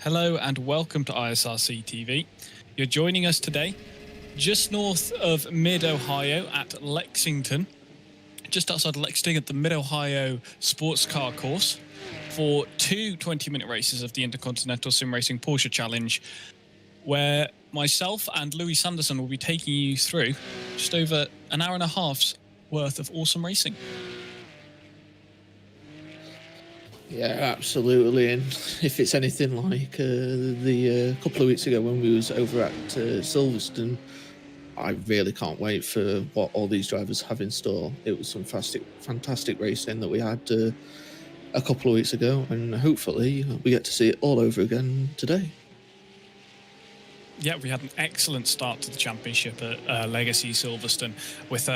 Hello and welcome to ISRC TV. You're joining us today just north of Mid-Ohio at Lexington, just outside Lexington at the Mid-Ohio Sports Car Course for two 20-minute races of the Intercontinental Sim Racing Porsche Challenge, where myself and Louis Sanderson will be taking you through just over an hour and a half's worth of awesome racing. Yeah, absolutely. And if it's anything like the couple of weeks ago when we was over at Silverstone, I really can't wait for what all these drivers have in store. It was some fantastic racing that we had a couple of weeks ago, and hopefully we get to see it all over again today. Yeah, we had an excellent start to the championship at Legacy Silverstone with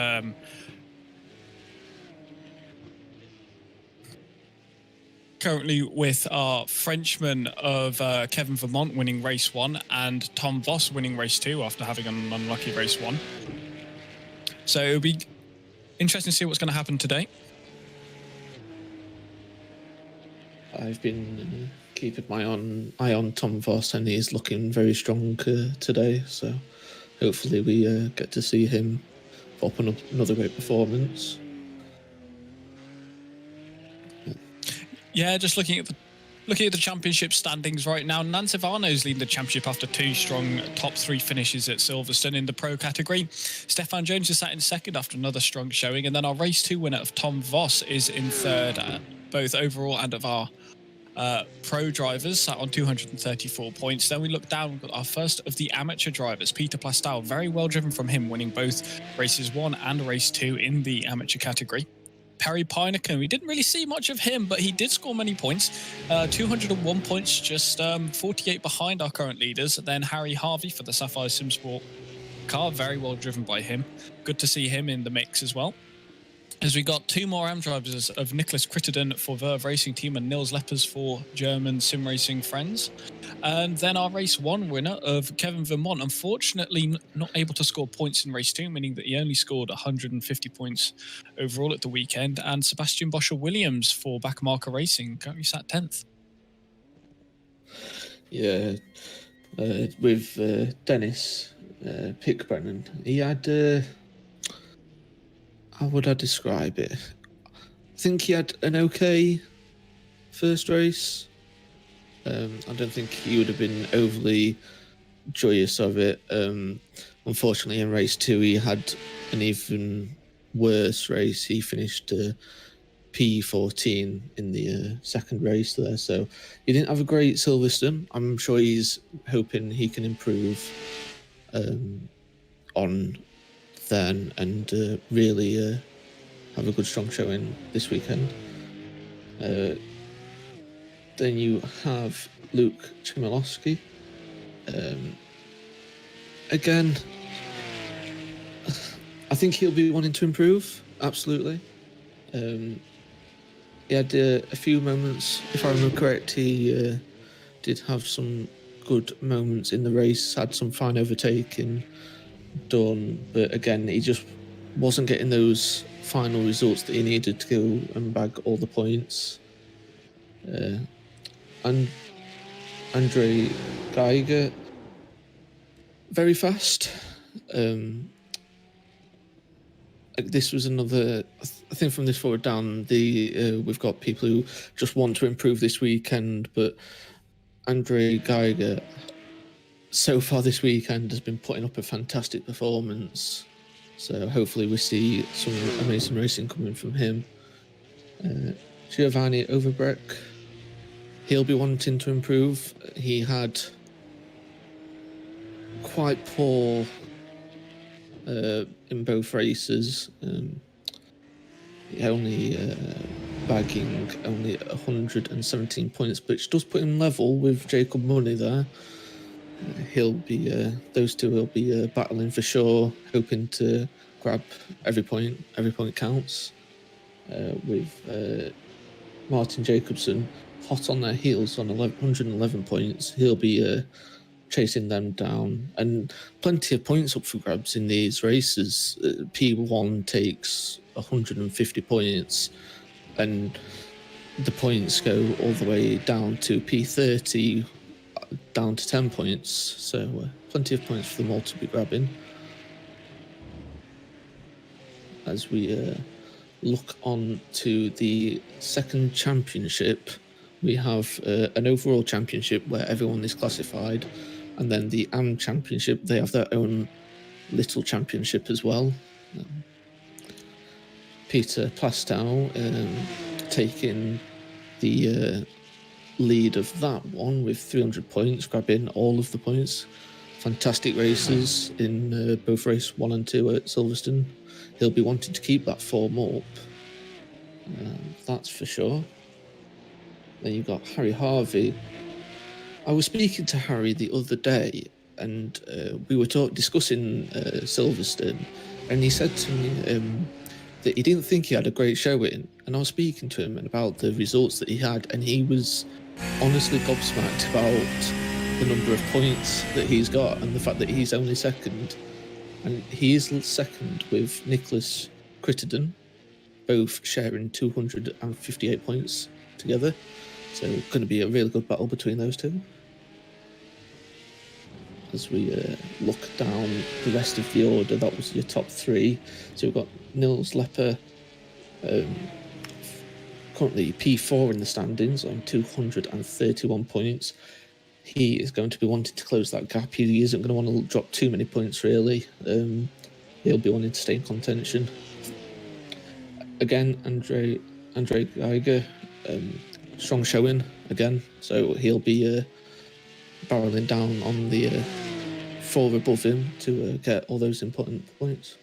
currently with our Frenchman of Kevin Vermont winning race 1 and Tom Voss winning race 2 after having an unlucky race 1. So it'll be interesting to see what's going to happen today. I've been keeping my eye on Tom Voss, and he's looking very strong today. So hopefully we get to see him pop up another great performance. Yeah, just looking at the championship standings right now, Nansivano's leading the championship after two strong top 3 finishes at Silverstone in the pro category. Stefan Jones is sat in second after another strong showing, and then our race 2 winner of Tom Voss is in third, both overall and of our pro drivers, sat on 234 points. Then we look down, we've got our first of the amateur drivers, Peter Plastal, very well driven from him, winning both races 1 and race 2 in the amateur category. Perry Pinecombe, we didn't really see much of him, but he did score many points. 201 points, just 48 behind our current leaders. Then Harry Harvey for the Sapphire Simsport car, very well driven by him. Good to see him in the mix as well. As we got 2 more AM drivers of Nicholas Crittenden for Verve Racing Team and Nils Leppers for German Sim Racing Friends. And then our race 1 winner of Kevin Vermont, unfortunately not able to score points in race 2, meaning that he only scored 150 points overall at the weekend. And Sebastian Boscher-Williams for Backmarker Racing, currently sat 10th. Yeah, with Dennis Pickbrennan, he had... how would I describe it? I think he had an okay first race. I don't think he would have been overly joyous of it. Unfortunately, in race 2, he had an even worse race. He finished P14 in the second race there. So he didn't have a great Silverstone. I'm sure he's hoping he can improve on then and really have a good strong showing this weekend. Then you have Luke Chmielowski. Again, I think he'll be wanting to improve, absolutely. He had a few moments, if I remember correct, he did have some good moments in the race, had some fine overtaking done, but again, he just wasn't getting those final results that he needed to go and bag all the points. And Andre Geiger, very fast. This was another, I think from this forward down, we've got people who just want to improve this weekend, but Andre Geiger so far this weekend has been putting up a fantastic performance. So hopefully we see some amazing racing coming from him. Giovanni Overbreck, he'll be wanting to improve. He had quite poor in both races. He only bagging only 117 points, which does put him level with Jacob Money there. He'll be those two will be battling for sure, hoping to grab every point. Every point counts. With Martin Jacobson hot on their heels on 111 points, he'll be chasing them down, and plenty of points up for grabs in these races. P1 takes 150 points, and the points go all the way down to P30 down to 10 points, so plenty of points for them all to be grabbing. As we look on to the second championship, we have an overall championship where everyone is classified, and then the AM championship, they have their own little championship as well. Peter Plastow taking the lead of that one with 300 points, grabbing all of the points. Fantastic races in both race 1 and 2 at Silverstone. He'll be wanting to keep that form up, that's for sure. Then you've got Harry Harvey. I was speaking to Harry the other day, and we were discussing Silverstone, and he said to me that he didn't think he had a great showing, and I was speaking to him about the results that he had, and he was honestly gobsmacked about the number of points that he's got and the fact that he's only second. And he is second with Nicholas Crittenden, both sharing 258 points together. So going to be a really good battle between those two. As we look down the rest of the order, that was your top three. So we've got Nils Lepper, currently P4 in the standings on 231 points. He is going to be wanting to close that gap. He isn't going to want to drop too many points, really. He'll be wanting to stay in contention. Again, Andre Geiger, strong showing again, so he'll be barreling down on the 4 above him to get all those important points.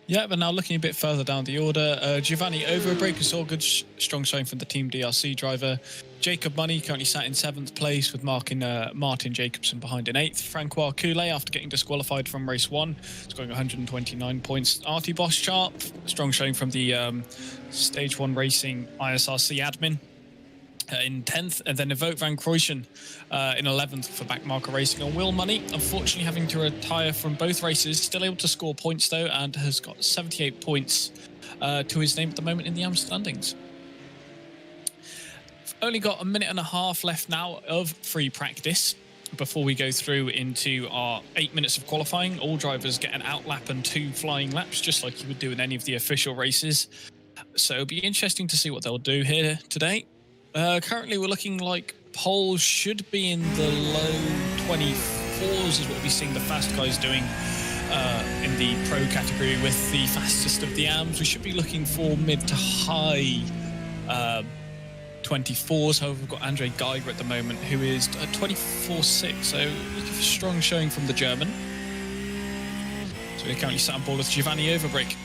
Yeah, but now looking a bit further down the order, Giovanni Overbreak saw a good strong showing from the Team DRC driver. Jacob Money currently sat in 7th place with Martin Jacobson behind in 8th. Francois Coulet, after getting disqualified from race 1, scoring 129 points. Artie Boscharp, strong showing from the Stage 1 Racing ISRC admin in 10th, and then Evoke Van Kruyschen in 11th for Backmarker Racing. On Will Money, unfortunately having to retire from both races, still able to score points though, and has got 78 points to his name at the moment in the AM standings. Only got a minute and a half left now of free practice before we go through into our 8 minutes of qualifying. All drivers get an out lap and 2 flying laps, just like you would do in any of the official races. So it'll be interesting to see what they'll do here today. Currently, we're looking like pole should be in the low 24s is what we're seeing the fast guys doing in the pro category with the fastest of the AMs. We should be looking for mid to high 24s. However, we've got Andre Geiger at the moment, who is 24.6, so looking for strong showing from the German. So we're currently sat on board with Giovanni Overbrick,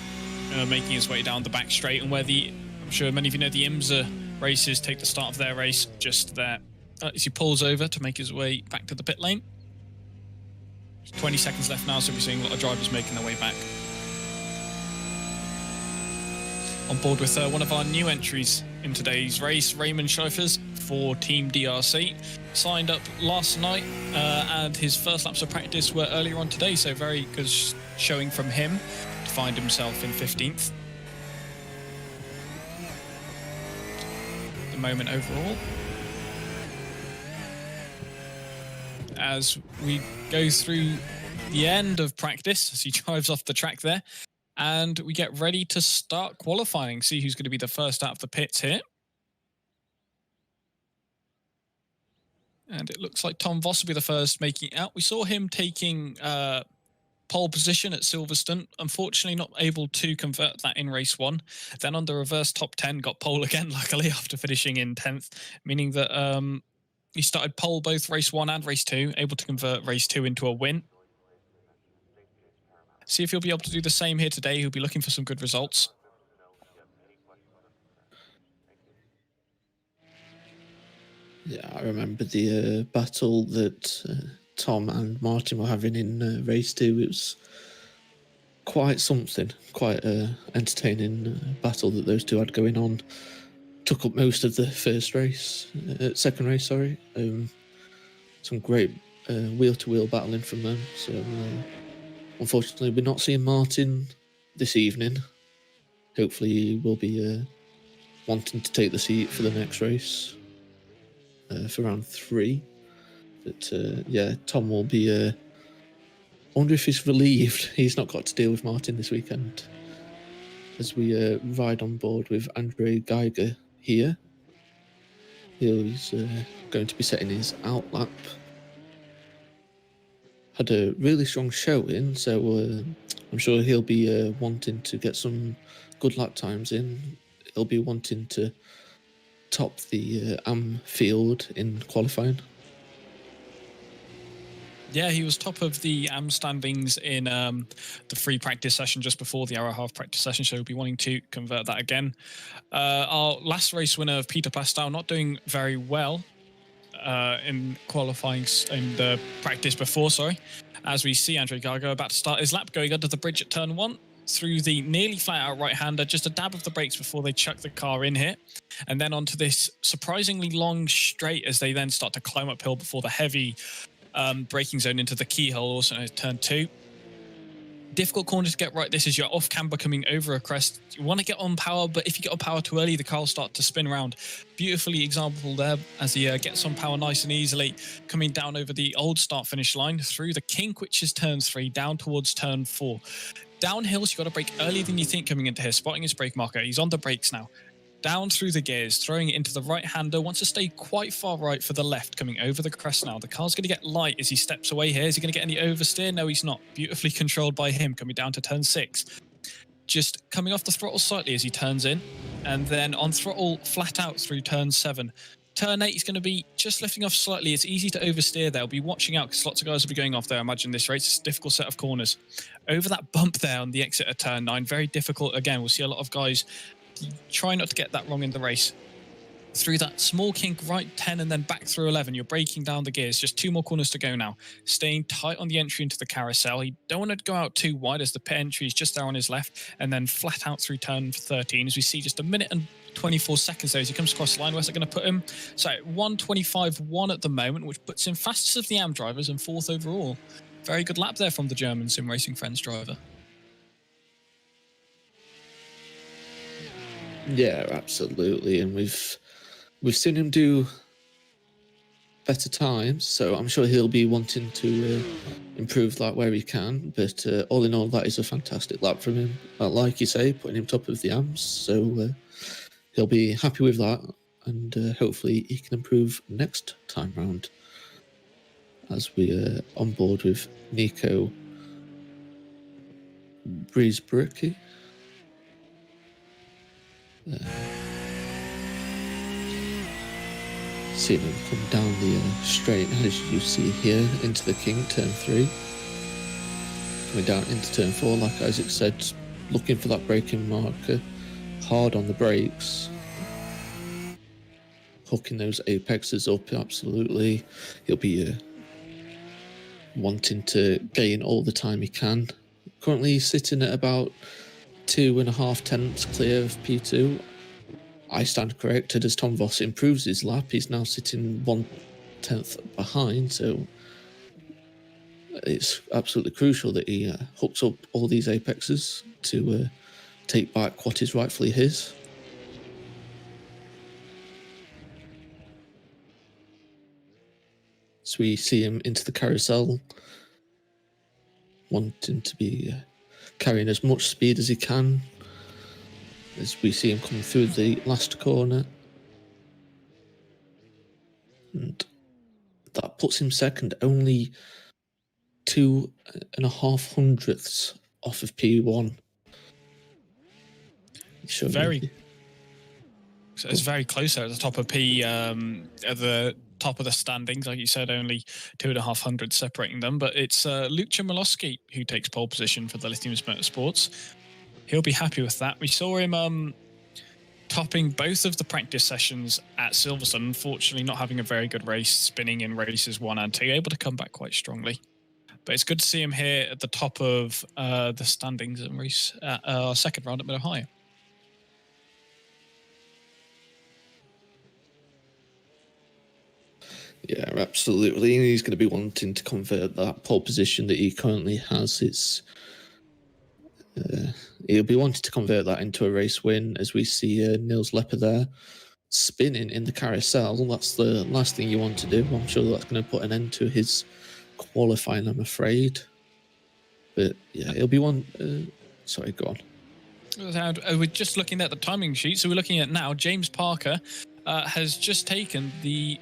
making his way down the back straight, and where I'm sure many of you know the IMSA races take the start of their race just there as he pulls over to make his way back to the pit lane. 20 seconds left now, so we're seeing a lot of drivers making their way back. On board with one of our new entries in today's race, Raymond Scheufers for Team DRC. Signed up last night and his first laps of practice were earlier on today, so very good showing from him to find himself in 15th. Moment overall. As we go through the end of practice, as he drives off the track there, and we get ready to start qualifying, see who's going to be the first out of the pits here. And it looks like Tom Voss will be the first making it out. We saw him taking pole position at Silverstone, unfortunately not able to convert that in race 1. Then on the reverse top 10 got pole again, luckily, after finishing in 10th, meaning that he started pole both race 1 and race 2, able to convert race 2 into a win. See if he'll be able to do the same here today. He'll be looking for some good results. Yeah, I remember the battle that Tom and Martin were having in race 2. It was quite something, quite an entertaining battle that those two had going on. Took up most of the second race, sorry. Some great wheel-to-wheel battling from them. So unfortunately, we're not seeing Martin this evening. Hopefully, he will be wanting to take the seat for the next race for round 3. But yeah, Tom will be. I wonder if he's relieved he's not got to deal with Martin this weekend, as we ride on board with Andre Geiger here. He's going to be setting his out lap. Had a really strong showing, so I'm sure he'll be wanting to get some good lap times in. He'll be wanting to top the AM field in qualifying. Yeah, he was top of the AM standings in the free practice session just before the hour half practice session, so he'll be wanting to convert that again. Our last race winner of Peter Plastow not doing very well in qualifying in the practice before, as we see Andre Gargo about to start his lap, going under the bridge at turn 1 through the nearly flat out right-hander, just a dab of the brakes before they chuck the car in here, and then onto this surprisingly long straight as they then start to climb uphill before the heavy braking zone into the keyhole, also known as turn 2. Difficult corner to get right. This is your off camber coming over a crest. You want to get on power, but if you get on power too early, the car will start to spin around. Beautifully example there as he gets on power nice and easily, coming down over the old start finish line through the kink, which is turn 3, down towards turn 4. Downhills, you've got to brake earlier than you think coming into here, spotting his brake marker. He's on the brakes now. Down through the gears, throwing it into the right-hander, wants to stay quite far right for the left, coming over the crest now. The car's going to get light as he steps away here. Is he going to get any oversteer? No, he's not. Beautifully controlled by him, coming down to turn 6. Just coming off the throttle slightly as he turns in, and then on throttle flat out through turn 7. Turn 8 is going to be just lifting off slightly. It's easy to oversteer there. I'll be watching out because lots of guys will be going off there. I imagine this race. It's a difficult set of corners. Over that bump there on the exit of turn 9, very difficult. Again, we'll see a lot of guys try not to get that wrong in the race. Through that small kink, right 10 and then back through 11, you're breaking down the gears. Just 2 more corners to go now. Staying tight on the entry into the carousel. You don't want to go out too wide as the pit entry is just there on his left, and then flat out through turn 13 as we see just a minute and 24 seconds there as he comes across the line. Where's it going to put him? So 1:25.1 at the moment, which puts him fastest of the AM drivers and 4th overall. Very good lap there from the German Sim Racing Friends driver. Yeah, absolutely, and we've seen him do better times, so I'm sure he'll be wanting to improve that where he can. But all in all, that is a fantastic lap from him. Like you say, putting him top of the AMS, so he'll be happy with that, and hopefully he can improve next time round. As we on board with Nico Breezebrookie. Seeing him come down the straight, as you see here, into the king, turn 3. Coming down into turn 4, like Isaac said, looking for that braking marker, hard on the brakes, hooking those apexes up, absolutely. He'll be wanting to gain all the time he can. Currently sitting at about 2.5 tenths clear of P2. I stand corrected as Tom Voss improves his lap. He's now sitting 1/10 behind, so it's absolutely crucial that he hooks up all these apexes to take back what is rightfully his. So we see him into the carousel, wanting to be carrying as much speed as he can, as we see him come through the last corner. And that puts him second, only 2.5 hundredths off of P1. It's very close there at the top of P, at the top of the standings. Like you said, only 2.5 hundredths separating them. But it's Lucha Milowski who takes pole position for the Lithium Motorsports. He'll be happy with that. We saw him topping both of the practice sessions at Silverstone, unfortunately not having a very good race, spinning in races 1 and 2, able to come back quite strongly. But it's good to see him here at the top of the standings and race our second round at Mid-Ohio. Yeah, absolutely. And he's going to be wanting to convert that pole position that he currently has. He'll be wanting to convert that into a race win, as we see Niels Lepper there spinning in the carousel. That's the last thing you want to do. I'm sure that's going to put an end to his qualifying, I'm afraid. But yeah, it'll be one. Sorry, go on. We're just looking at the timing sheet. So we're looking at now, James Parker has just taken the...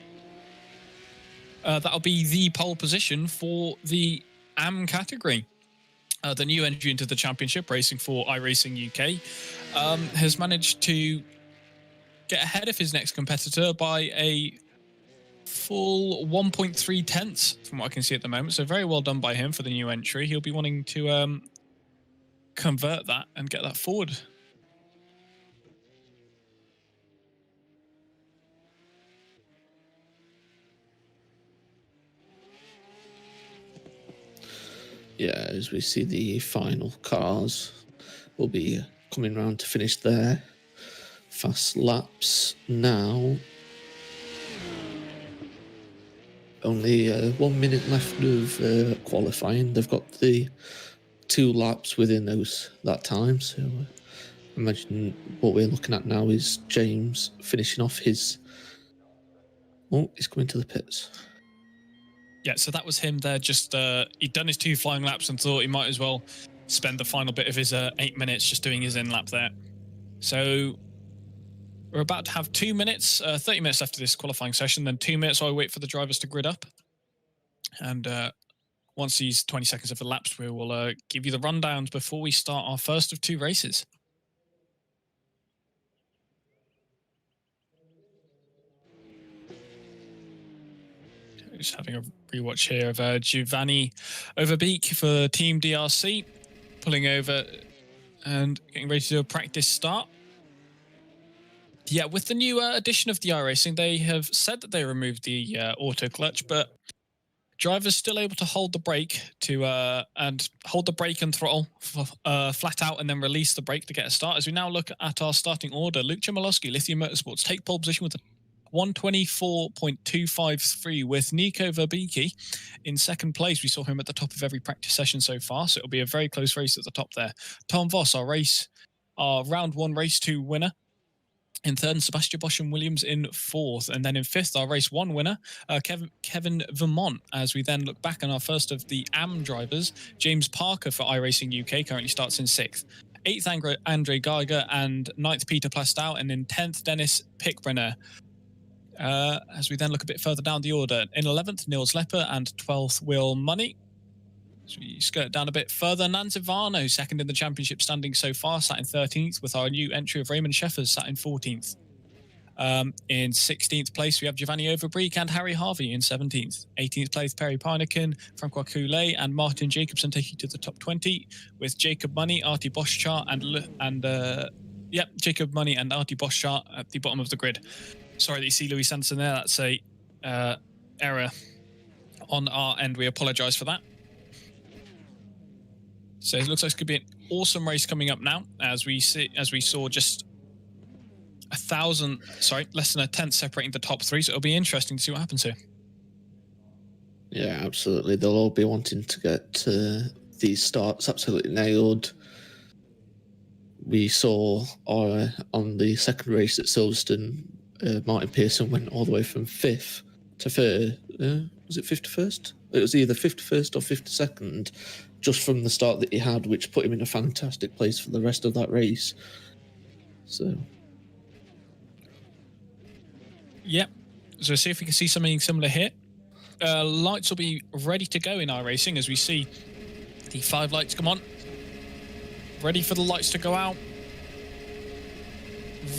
that'll be the pole position for the AM category. The new entry into the championship, racing for iRacing UK, has managed to get ahead of his next competitor by a full 1.3 tenths from what I can see at the moment. So very well done by him for the new entry. He'll be wanting to convert that and get that forward. Yeah, as we see the final cars will be coming round to finish their fast laps now. Only 1 minute left of qualifying. They've got the 2 laps within that time. So imagine what we're looking at now is James finishing off his... Oh, he's coming to the pits. Yeah, so that was him there. Just he'd done his 2 flying laps and thought he might as well spend the final bit of his 8 minutes just doing his in lap there. So we're about to have 2 minutes, 30 minutes left of this qualifying session, then 2 minutes while we wait for the drivers to grid up. And once these 20 seconds have elapsed, we will give you the rundowns before we start our first of 2 races. Just having a rewatch here of Giovanni Overbeek for Team DRC, pulling over and getting ready to do a practice start. Yeah, with the new addition of the iRacing, they have said that they removed the auto clutch, but drivers still able to hold the brake and hold the brake and throttle flat out and then release the brake to get a start. As we now look at our starting order, Luke Chmielowski, Lithium Motorsports, take pole position with a 124.253 with Nico Verbicki in second place. We saw him at the top of every practice session so far, so it'll be a very close race at the top there. Tom Voss, our round 1 race 2 winner, in third, and Sebastian Bosch and Williams in fourth. And then in fifth, our race 1 winner, Kevin Vermont. As we then look back on our first of the AM drivers, James Parker for iRacing UK currently starts in 6th. 8th, Andre Geiger, and 9th, Peter Plastow, and in 10th, Dennis Pickbrenner. As we then look a bit further down the order, in 11th, Niels Lepper, and 12th, Will Money. As we skirt down a bit further, Nanzivano, second in the championship standing so far, sat in 13th, with our new entry of Raymond Sheffers sat in 14th. In 16th place, we have Giovanni Overbeek and Harry Harvey in 17th. 18th place, Perry Pinekin, Francois Coulet, and Martin Jacobson taking to the top 20, with Jacob Money, Artie Boschart, Jacob Money and Artie Boschart at the bottom of the grid. Sorry that you see Louis Sanderson there. That's a error on our end. We apologise for that. So it looks like it could be an awesome race coming up now, as we saw just less than a tenth separating the top 3. So it'll be interesting to see what happens here. Yeah, absolutely. They'll all be wanting to get these starts absolutely nailed. We saw on the second race at Silverstone, Martin Pearson went all the way from 5th to 3rd. Was it 5th to 1st? It was either 5th to 1st or 5th to 2nd, just from the start that he had, which put him in a fantastic place for the rest of that race. So, yep. So see if we can see something similar here. Lights will be ready to go in our racing as we see the 5 lights come on. Ready for the lights to go out.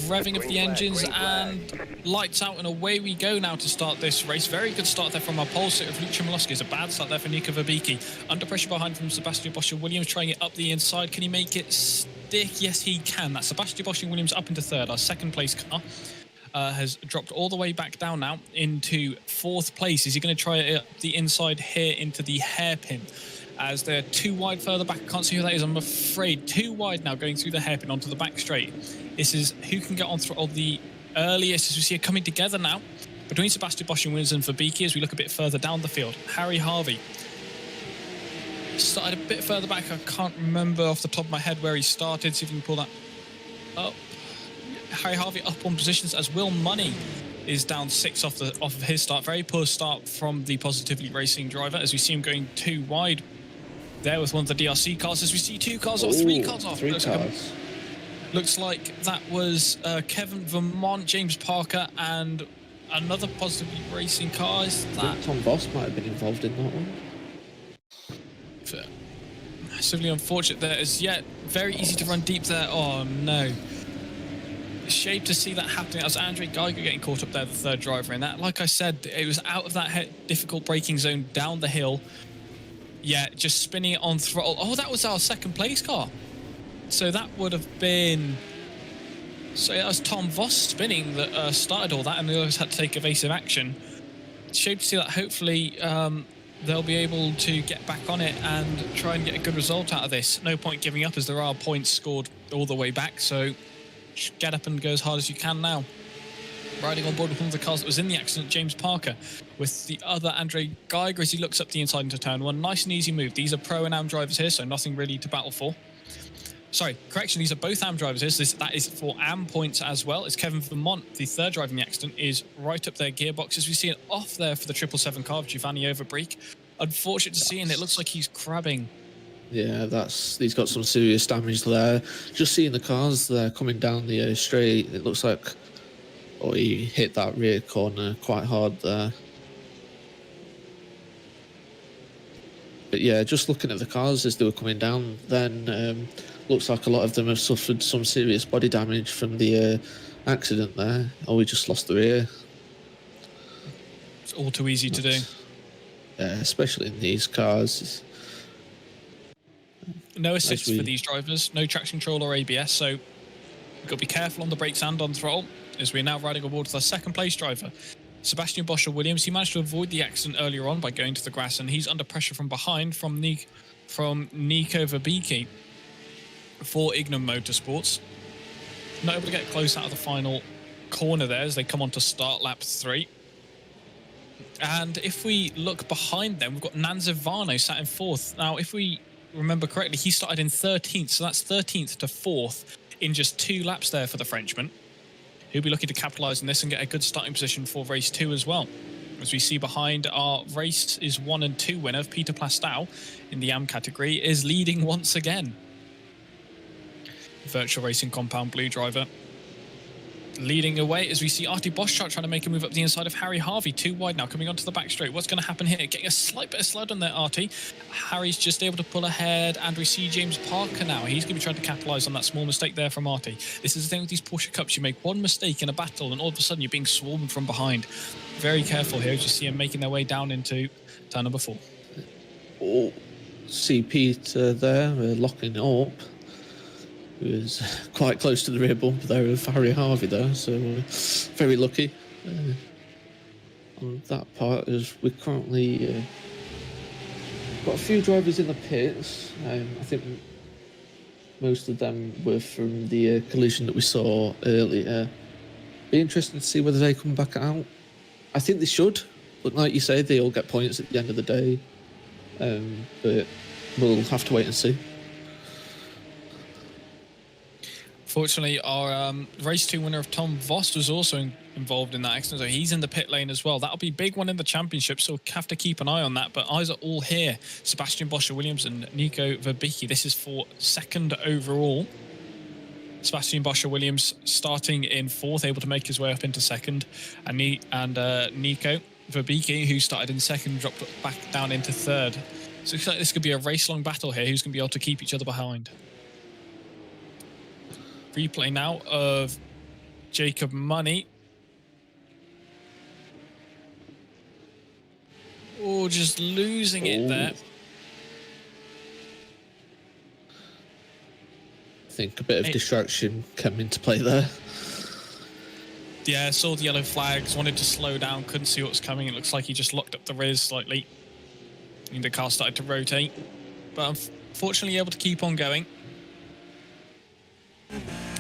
Revving of the engines and lights out, and away we go now to start this race. Very good start there from our pole sitter of Luke Chmielowski. It's a bad start there for Nico Verbicki. Under pressure behind from Sebastian Bosch and Williams, trying it up the inside. Can he make it stick? Yes, he can. That's Sebastian Bosch and Williams up into 3rd. Our second place car has dropped all the way back down now into 4th place. Is he going to try it up the inside here into the hairpin? As they're too wide further back. Can't see who that is, I'm afraid. Too wide now, going through the hairpin onto the back straight. This is who can get on throttle the earliest, as we see it coming together now between Sebastian Bosch and Williams and Verbicki as we look a bit further down the field. Harry Harvey started a bit further back. I can't remember off the top of my head where he started. See if we can pull that up. Harry Harvey up on positions as Will Money is down 6 off of his start. Very poor start from the Positively Racing driver, as we see him going too wide there with one of the DRC cars, as we see 2 cars off, 3 cars off. 3 cars. Looks like that was Kevin Vermont, James Parker, and another Positively Racing car. Is that Tom Voss might have been involved in that one. Massively unfortunate there. Is yet very easy to run deep there. Oh no. Shame to see that happening. That was Andre Geiger getting caught up there, the 3rd driver in that. Like I said, it was out of that difficult braking zone down the hill. Yeah, just spinning it on throttle. Oh, that was our 2nd place car. So that would have been... So that was Tom Voss spinning that started all that, and they always had to take evasive action. Shame to see that. Hopefully they'll be able to get back on it and try and get a good result out of this. No point giving up, as there are points scored all the way back, so just get up and go as hard as you can now. Riding on board with one of the cars that was in the accident, James Parker, with the other Andre Geiger as he looks up the inside into turn 1. Nice and easy move. These are pro and am drivers here, so nothing really to battle for. Sorry, correction, these are both AM drivers here, so that is for AM points as well. It's Kevin Vermont, the 3rd driver in the accident, is right up their gearboxes. We see it off there for the 777 car of Giovanni Overbreek. Unfortunate to see, and it looks like he's crabbing. Yeah, he's got some serious damage there. Just seeing the cars there coming down the straight, it looks like he hit that rear corner quite hard there. But yeah, just looking at the cars as they were coming down, then looks like a lot of them have suffered some serious body damage from the accident there. Oh, we just lost the rear. It's all too easy to do. Yeah, especially in these cars. No assist for these drivers, no traction control or ABS, so you've got to be careful on the brakes and on throttle, as we're now riding aboard with our 2nd place driver, Sebastian Boschel-Williams. He managed to avoid the accident earlier on by going to the grass, and he's under pressure from behind from Nico Verbicki for Ignum Motorsports. Not able to get close out of the final corner there as they come on to start lap 3. And if we look behind them, we've got Nanzivano sat in 4th. Now, if we remember correctly, he started in 13th, so that's 13th to 4th in just 2 laps there for the Frenchman. He'll be looking to capitalise on this and get a good starting position for race 2 as well. As we see behind, our race is 1 and 2 winner, Peter Plastow, in the AM category, is leading once again. Virtual Racing Compound Blue driver leading away, as we see Artie Boschart trying to make a move up the inside of Harry Harvey. 2 wide now, coming onto the back straight. What's going to happen here? Getting a slight bit of slide on there, Artie. Harry's just able to pull ahead, and we see James Parker now. He's going to be trying to capitalise on that small mistake there from Artie. This is the thing with these Porsche Cups. You make one mistake in a battle, and all of a sudden you're being swarmed from behind. Very careful here, as you see him making their way down into turn number 4. Oh, see Peter there locking it up. He was quite close to the rear bump there of Harry Harvey there, so very lucky on that part, as we currently got a few drivers in the pits. I think most of them were from the collision that we saw earlier. Be interesting to see whether they come back out. I think they should, but like you say, they all get points at the end of the day, but we'll have to wait and see. Fortunately, our race 2 winner of Tom Voss was also involved in that accident, so he's in the pit lane as well. That'll be a big one in the championship, so we'll have to keep an eye on that. But eyes are all here. Sebastian Boschel-Williams and Nico Verbicki. This is for 2nd overall. Sebastian Boschel-Williams starting in 4th, able to make his way up into 2nd. And Nico Verbicki, who started in 2nd, dropped back down into 3rd. So it looks like this could be a race-long battle here. Who's going to be able to keep each other behind? Replay now of Jacob Money. Oh, just losing it there. I think a bit of distraction came into play there. Yeah, saw the yellow flags, wanted to slow down, couldn't see what was coming. It looks like he just locked up the rears slightly, and the car started to rotate. But unfortunately able to keep on going.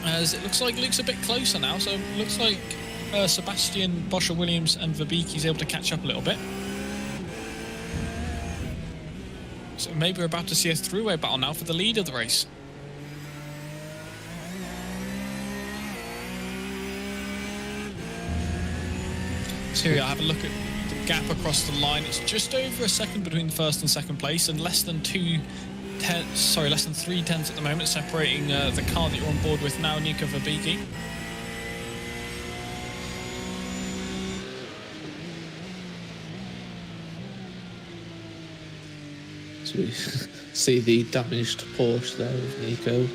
As it looks like Luke's a bit closer now, so it looks like Sebastian Boschel-Williams and Verbicki's able to catch up a little bit. So maybe we're about to see a throughway battle now for the lead of the race. So here I have a look at the gap across the line. It's just over a second between first and second place, and less than 3 tenths at the moment, separating the car that you're on board with now, Nico Verbeke. So we see the damaged Porsche there of Nico.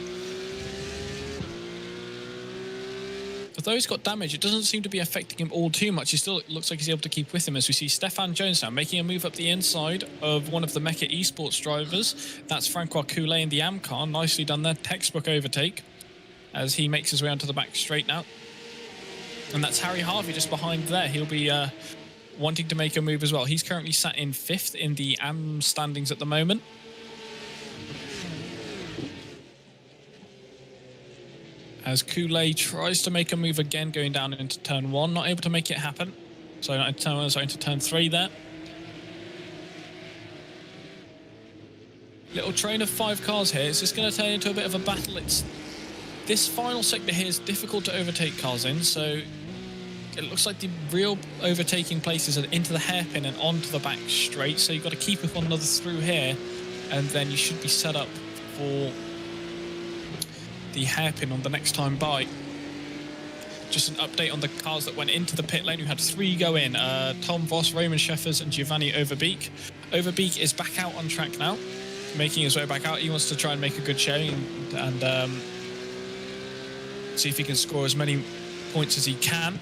Although he's got damage, it doesn't seem to be affecting him all too much. He still looks like he's able to keep with him, as we see Stefan Jones now making a move up the inside of one of the Mecha Esports drivers. That's Francois Coulet in the AM car. Nicely done there. Textbook overtake as he makes his way onto the back straight now. And that's Harry Harvey just behind there. He'll be wanting to make a move as well. He's currently sat in 5th in the AM standings at the moment. As Coulet tries to make a move again, going down into turn 1, not able to make it happen. So not into turn 1, sorry, into turn 3 there. Little train of 5 cars here. Is this going to turn into a bit of a battle? This final sector here is difficult to overtake cars in, so it looks like the real overtaking places are into the hairpin and onto the back straight. So you've got to keep with one another through here, and then you should be set up for the hairpin on the next time by. Just an update on the cars that went into the pit lane. We had 3 go in. Tom Voss, Roman Sheffers and Giovanni Overbeek. Overbeek is back out on track now, making his way back out. He wants to try and make a good showing and see if he can score as many points as he can.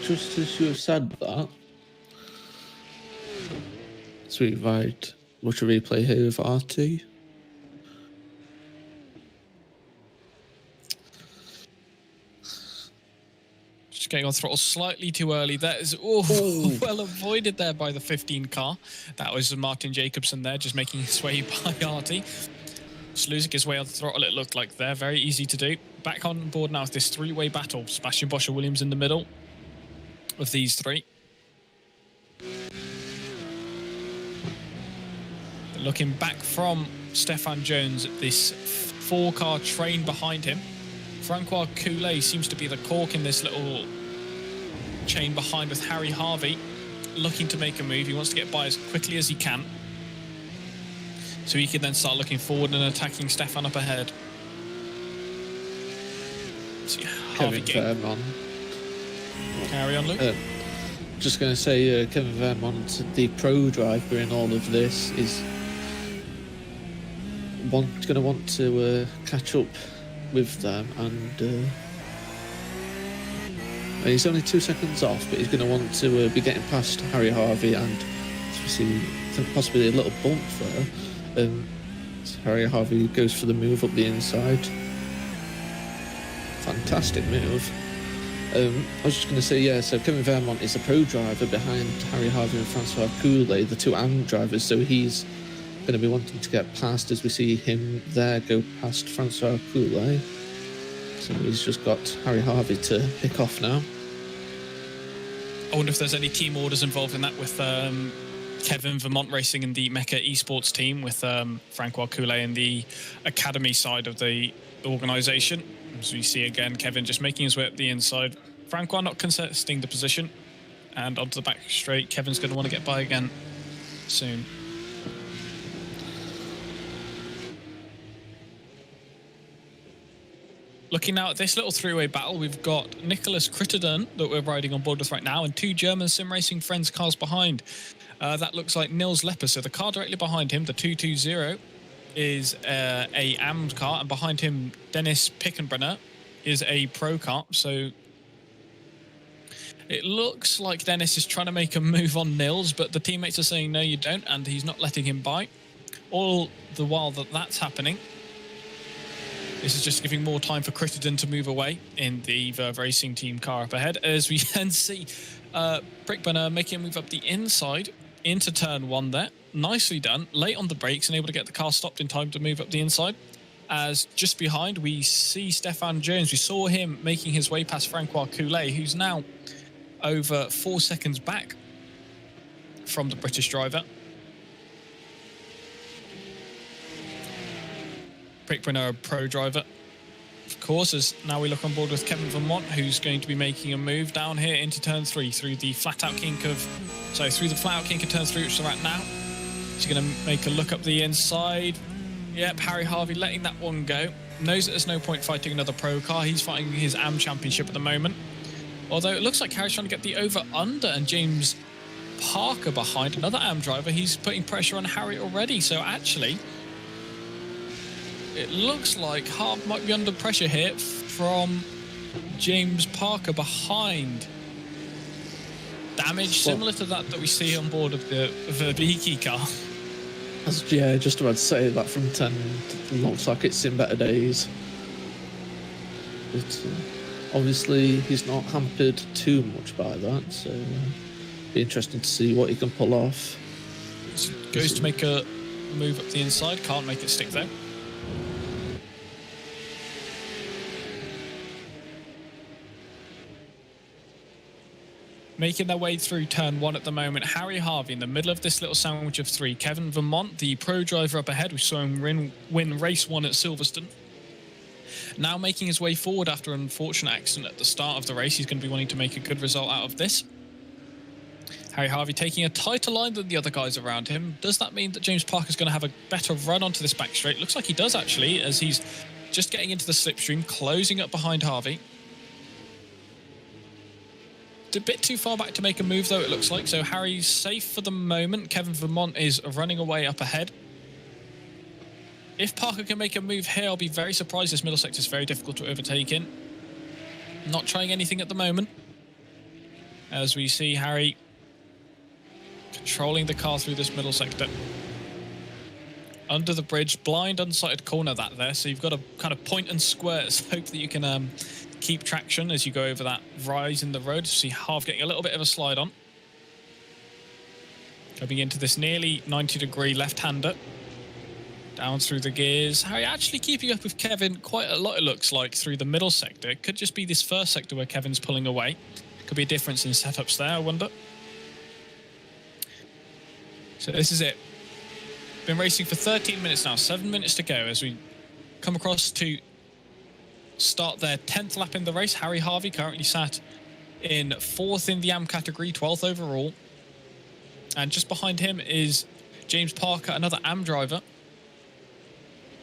Just as you have said that, so we provide watch a replay here of RT. Just getting on throttle slightly too early. That is well avoided there by the 15 car. That was Martin Jacobson there, just making his way by RT. Just losing his way on the throttle, it looked like there. Very easy to do. Back on board now with this 3-way battle. Sebastian Bosch Williams in the middle of these 3. Looking back from Stefan Jones at this 4-car train behind him. Francois Coulet seems to be the cork in this little chain behind, with Harry Harvey looking to make a move. He wants to get by as quickly as he can, so he can then start looking forward and attacking Stefan up ahead. See Harvey getting on. Carry on, Luke. Just going to say, Kevin Vermont, the pro driver in all of this, is going to want to catch up with them, and he's only 2 seconds off, but he's going to want to be getting past Harry Harvey, and we see possibly a little bump there. So Harry Harvey goes for the move up the inside. Fantastic move. I was just going to say, yeah, so Kevin Vermont is the pro driver behind Harry Harvey and Francois Coulet, the 2 AM drivers, so he's going to be wanting to get past, as we see him there go past Francois Coulet. So he's just got Harry Harvey to pick off now. I wonder if there's any team orders involved in that, with Kevin Vermont racing in the Mecha Esports team, with Francois Coulet in the academy side of the organisation. As we see again, Kevin just making his way up the inside. Francois not contesting the position, and onto the back straight. Kevin's going to want to get by again soon. Looking now at this little 3-way battle, we've got Nicholas Crittenden that we're riding on board with right now, and 2 German sim racing friends cars behind. That looks like Nils Lepper. So the car directly behind him, the 220, is a AM car, and behind him, Dennis Pickenbrenner is a pro car. So it looks like Dennis is trying to make a move on Nils, but the teammates are saying no, you don't, and he's not letting him by. All the while that's happening, this is just giving more time for Crittenden to move away in the Verve Racing team car up ahead, as we can see Prickburner making a move up the inside into turn 1 there. Nicely done, late on the brakes and able to get the car stopped in time to move up the inside. As just behind, we see Stefan Jones. We saw him making his way past Francois Coulet, who's now over 4 seconds back from the British driver. Prickburner, a pro driver, of course, as now we look on board with Kevin Vermont, who's going to be making a move down here into turn 3 through the flat-out kink of turn 3, which we're at now. He's going to make a look up the inside. Yep, Harry Harvey letting that one go. Knows that there's no point fighting another pro car. He's fighting his AM championship at the moment. Although it looks like Harry's trying to get the over-under, and James Parker behind, another AM driver. He's putting pressure on Harry already. So actually, it looks like Harv might be under pressure here from James Parker behind. Damage similar to that we see on board of the Verbiki car. Yeah, just about to say that from 10 looks like it's in better days. But obviously he's not hampered too much by that, so be interesting to see what he can pull off. Goes to make a move up the inside, can't make it stick though. Making their way through turn 1 at the moment, Harry Harvey in the middle of this little sandwich of 3. Kevin Vermont, the pro driver up ahead, we saw him win race 1 at Silverstone. Now making his way forward after an unfortunate accident at the start of the race. He's going to be wanting to make a good result out of this. Harry Harvey taking a tighter line than the other guys around him. Does that mean that James Parker's going to have a better run onto this back straight? Looks like he does actually, as he's just getting into the slipstream, closing up behind Harvey. A bit too far back to make a move though, it looks like. So Harry's safe for the moment. Kevin Vermont is running away up ahead. If Parker can make a move here, I'll be very surprised. This middle sector is very difficult to overtake in. Not trying anything at the moment. As we see Harry controlling the car through this middle sector. Under the bridge, blind unsighted corner that there. So you've got to kind of point and squirt, hope that you can keep traction as you go over that rise in the road. See Harv getting a little bit of a slide on. Coming into this nearly 90-degree left-hander. Down through the gears. Harry actually keeping up with Kevin quite a lot, it looks like, through the middle sector. It could just be this first sector where Kevin's pulling away. Could be a difference in setups there, I wonder. So this is it. Been racing for 13 minutes now, 7 minutes to go as we come across to start their 10th lap in the race. Harry Harvey currently sat in 4th in the AM category, 12th overall. And just behind him is James Parker, another AM driver,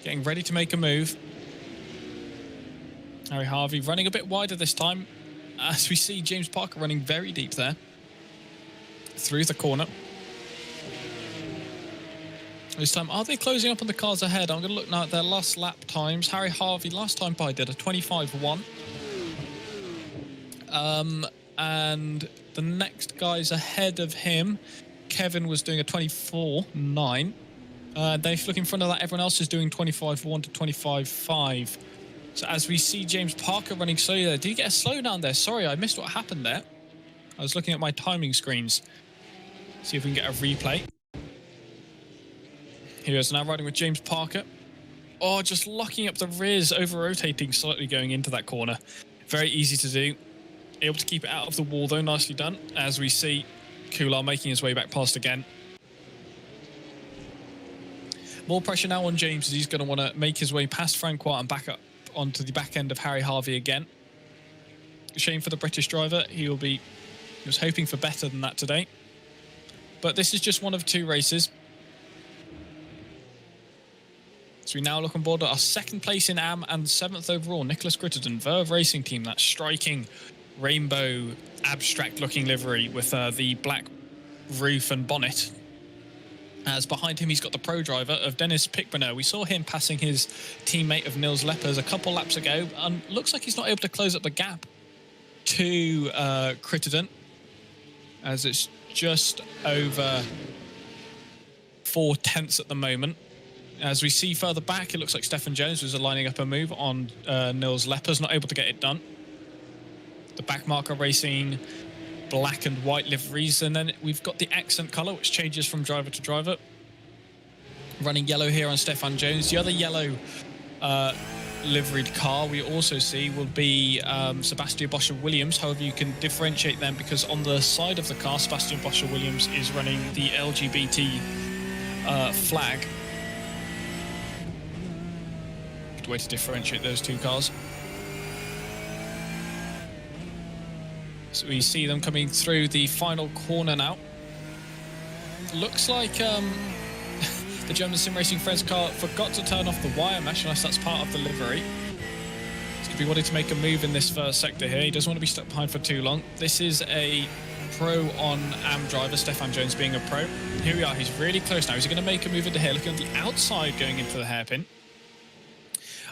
getting ready to make a move. Harry Harvey running a bit wider this time, as we see James Parker running very deep there through the corner. This time, are they closing up on the cars ahead? I'm going to look now at their last lap times. Harry Harvey, last time by, did a 25.1. And the next guys ahead of him, Kevin was doing a 24.9. They look in front of that, everyone else is doing 25.1 to 25.5. So as we see James Parker running slowly there. Did he get a slowdown there? Sorry, I missed what happened there. I was looking at my timing screens. See if we can get a replay. Here he is now riding with James Parker. Oh, just locking up the rears, over-rotating slightly going into that corner. Very easy to do. Able to keep it out of the wall, though. Nicely done. As we see Kular making his way back past again. More pressure now on James, as he's going to want to make his way past Francois and back up onto the back end of Harry Harvey again. Shame for the British driver. He was hoping for better than that today. But this is just one of 2 races. So we now look on board at our 2nd place in AM and 7th overall. Nicholas Crittenden, Verve Racing Team, that striking rainbow abstract looking livery with the black roof and bonnet. As behind him he's got the pro driver of Dennis Pickbrenner. We saw him passing his teammate of Nils Leppers a couple laps ago, and looks like he's not able to close up the gap to Crittenden, as it's just over 4/10 at the moment. As we see further back, it looks like Stefan Jones was lining up a move on Nils Leppers, not able to get it done. The back marker racing black and white liveries, and then we've got the accent colour, which changes from driver to driver. Running yellow here on Stefan Jones. The other yellow liveried car we also see will be Sebastian Boscher-Williams. However, you can differentiate them because on the side of the car, Sebastian Boscher-Williams is running the LGBT flag. Good way to differentiate those 2 cars. So we see them coming through the final corner now. Looks like the German Sim Racing Friends car forgot to turn off the wire mesh, unless that's part of the livery. He's going to be wanting to make a move in this first sector here. He doesn't want to be stuck behind for too long. This is a pro on AM driver, Stefan Jones being a pro. Here we are, he's really close now. Is he going to make a move into here? Looking at the outside going into the hairpin.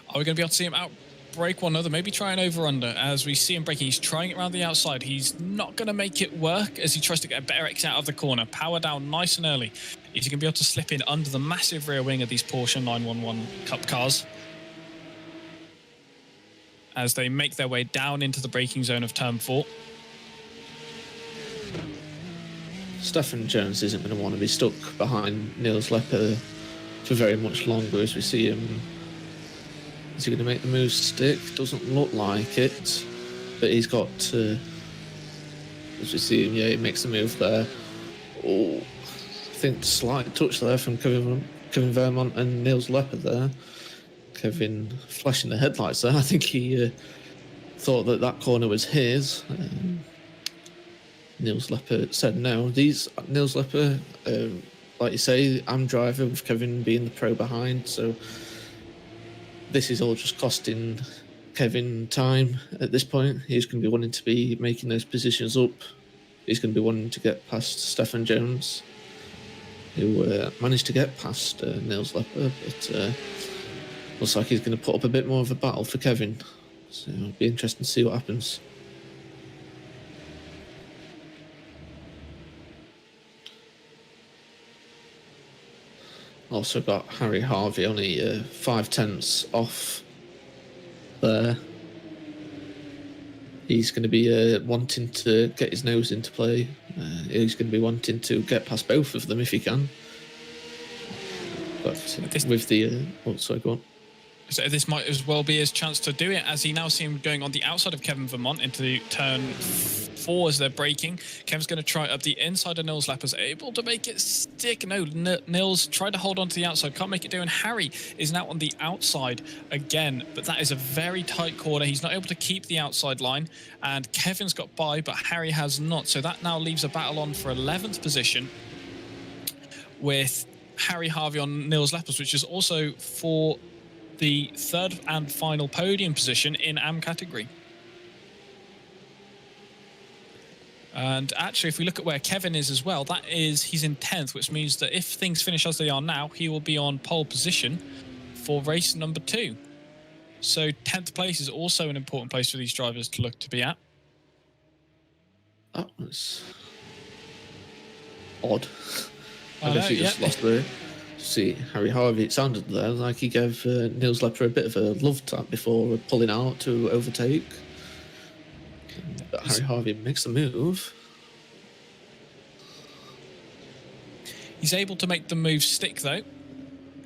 Are we going to be able to see him out break one another? Maybe try an over-under. As we see him braking, he's trying it around the outside. He's not going to make it work as he tries to get a better exit out of the corner. Power down nice and early. Is he going to be able to slip in under the massive rear wing of these Porsche 911 Cup cars as they make their way down into the braking zone of turn 4? Stefan Jones isn't going to want to be stuck behind Niels Lepper for very much longer as we see him. Is he going to make the move stick? Doesn't look like it, but he's got to, as we see him, yeah, he makes the move there. Oh, I think slight touch there from Kevin Vermont and Niels Lepper there. Kevin flashing the headlights there. I think he thought that that corner was his. Niels Lepper said no. Niels Lepper, like you say, I'm driver with Kevin being the pro behind, so this is all just costing Kevin time at this point. He's going to be wanting to be making those positions up. He's going to be wanting to get past Stefan Jones, who managed to get past Niels Lepper, but looks like he's going to put up a bit more of a battle for Kevin. So it'll be interesting to see what happens. Also got Harry Harvey only 5/10 off there. He's going to be wanting to get his nose into play. He's going to be wanting to get past both of them if he can. But with the... oh, sorry, go on. So this might as well be his chance to do it, as he now see him going on the outside of Kevin Vermont into turn 4 as they're braking. Kevin's going to try up the inside of Niels Lepper's, able to make it stick. No, Niels tried to hold on to the outside, can't make it do, and Harry is now on the outside again, but that is a very tight corner. He's not able to keep the outside line, and Kevin's got by, but Harry has not. So that now leaves a battle on for 11th position with Harry Harvey on Niels Lepper's, which is also for the third and final podium position in AM category. And actually, if we look at where Kevin is as well, that is, he's in 10th, which means that if things finish as they are now, he will be on pole position for race number 2. So 10th place is also an important place for these drivers to look to be at. That was odd. I guess he just lost there. See, Harry Harvey, it sounded there like he gave Niels Lepper a bit of a love tap before pulling out to overtake. But Harry Harvey makes the move. He's able to make the move stick, though.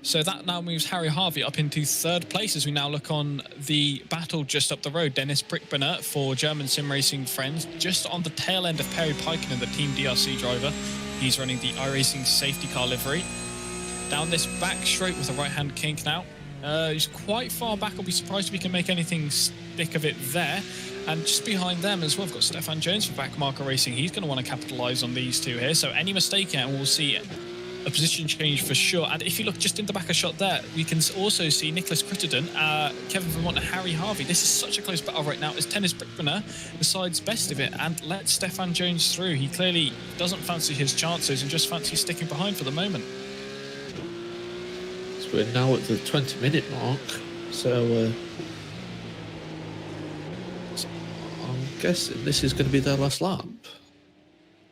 So that now moves Harry Harvey up into 3rd place as we now look on the battle just up the road. Dennis Brickbrenner for German Sim Racing Friends, just on the tail end of Perry Peiken, the Team DRC driver. He's running the iRacing safety car livery. Down this back straight with a right-hand kink now. He's quite far back. I'll be surprised if he can make anything stick of it there. And just behind them as well, we've got Stefan Jones for Backmarker Racing. He's going to want to capitalise on these two here. So any mistake here, and we'll see a position change for sure. And if you look just in the back of shot there, we can also see Nicholas Crittenden, Kevin Vermont and Harry Harvey. This is such a close battle right now as Dennis Brickbrenner decides best of it and lets Stefan Jones through. He clearly doesn't fancy his chances and just fancies sticking behind for the moment. We're now at the 20-minute mark, so I'm guessing this is going to be their last lap.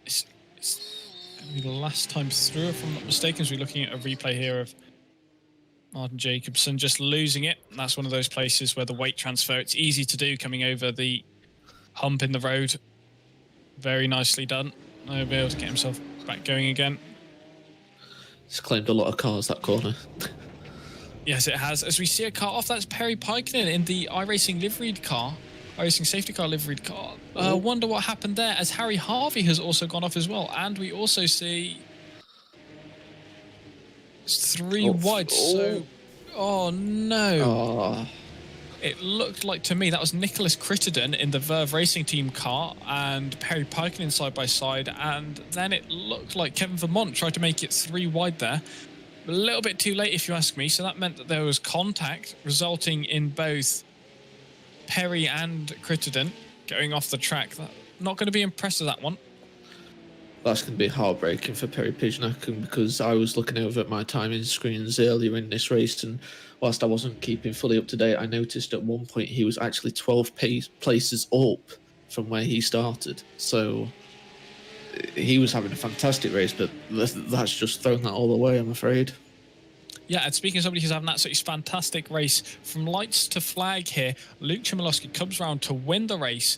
It's going to be the last time through, if I'm not mistaken, as we're looking at a replay here of Martin Jacobson just losing it. And that's one of those places where the weight transfer, it's easy to do coming over the hump in the road. Very nicely done. He'll be able to get himself back going again. It's claimed a lot of cars, that corner. Yes, it has. As we see a car off, that's Perry Peiken in the iRacing liveried car, iRacing safety car liveried car. Wonder what happened there, as Harry Harvey has also gone off as well. And we also see 3 whites. So, oh no. It looked like to me that was Nicholas Crittenden in the Verve Racing Team car and Perry Peiken side by side. And then it looked like Kevin Vermont tried to make it 3 wide there. A little bit too late, if you ask me. So that meant that there was contact, resulting in both Perry and Crittenden going off the track. Not going to be impressed with that one. That's going to be heartbreaking for Perry Pijnakin, because I was looking over at my timing screens earlier in this race, and whilst I wasn't keeping fully up to date, I noticed at one point he was actually 12 places up from where he started. So he was having a fantastic race, but that's just thrown that all away, I'm afraid. Yeah, and speaking of somebody who's having an absolutely fantastic race, from lights to flag here, Luke Chmielowski comes round to win the race.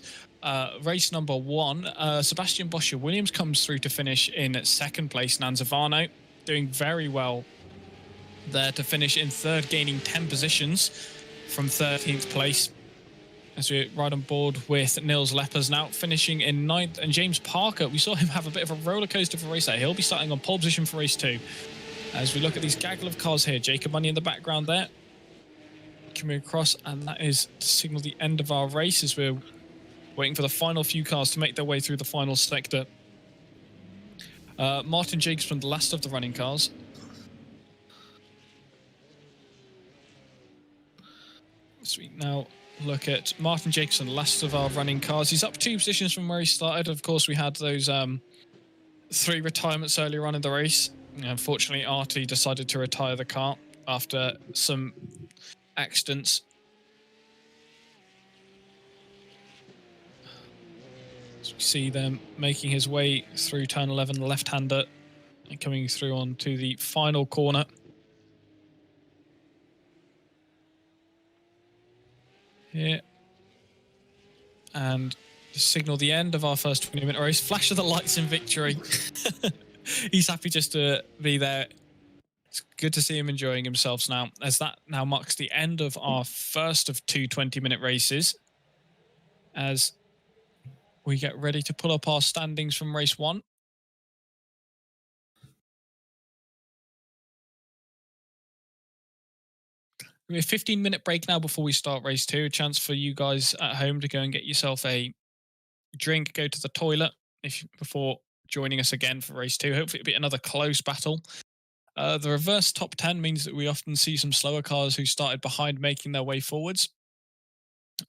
Race number 1, Sebastian Boscher-Williams comes through to finish in 2nd place. Nanzavano doing very well there to finish in 3rd, gaining 10 positions from 13th place. As we ride on board with Nils Leppers now finishing in 9th. And James Parker, we saw him have a bit of a roller coaster for race there. He'll be starting on pole position for race 2. As we look at these gaggle of cars here, Jacob Money in the background there, coming across, and that is to signal the end of our race as we're waiting for the final few cars to make their way through the final sector. Martin Jacobson, the last of the running cars. So we now look at Martin Jacobson, last of our running cars. He's up 2 positions from where he started. Of course, we had those 3 retirements earlier on in the race. Unfortunately, Artie decided to retire the car after some accidents. So we see them making his way through turn 11, the left-hander, and coming through onto the final corner. Here. And signal the end of our first 20-minute race. Flash of the lights in victory. He's happy just to be there. It's good to see him enjoying himself now, as that now marks the end of our first of 2 20-minute races, as we get ready to pull up our standings from race 1. We have a 15-minute break now before we start race 2. A chance for you guys at home to go and get yourself a drink, go to the toilet before joining us again for race 2. Hopefully it'll be another close battle. The reverse top 10 means that we often see some slower cars who started behind making their way forwards.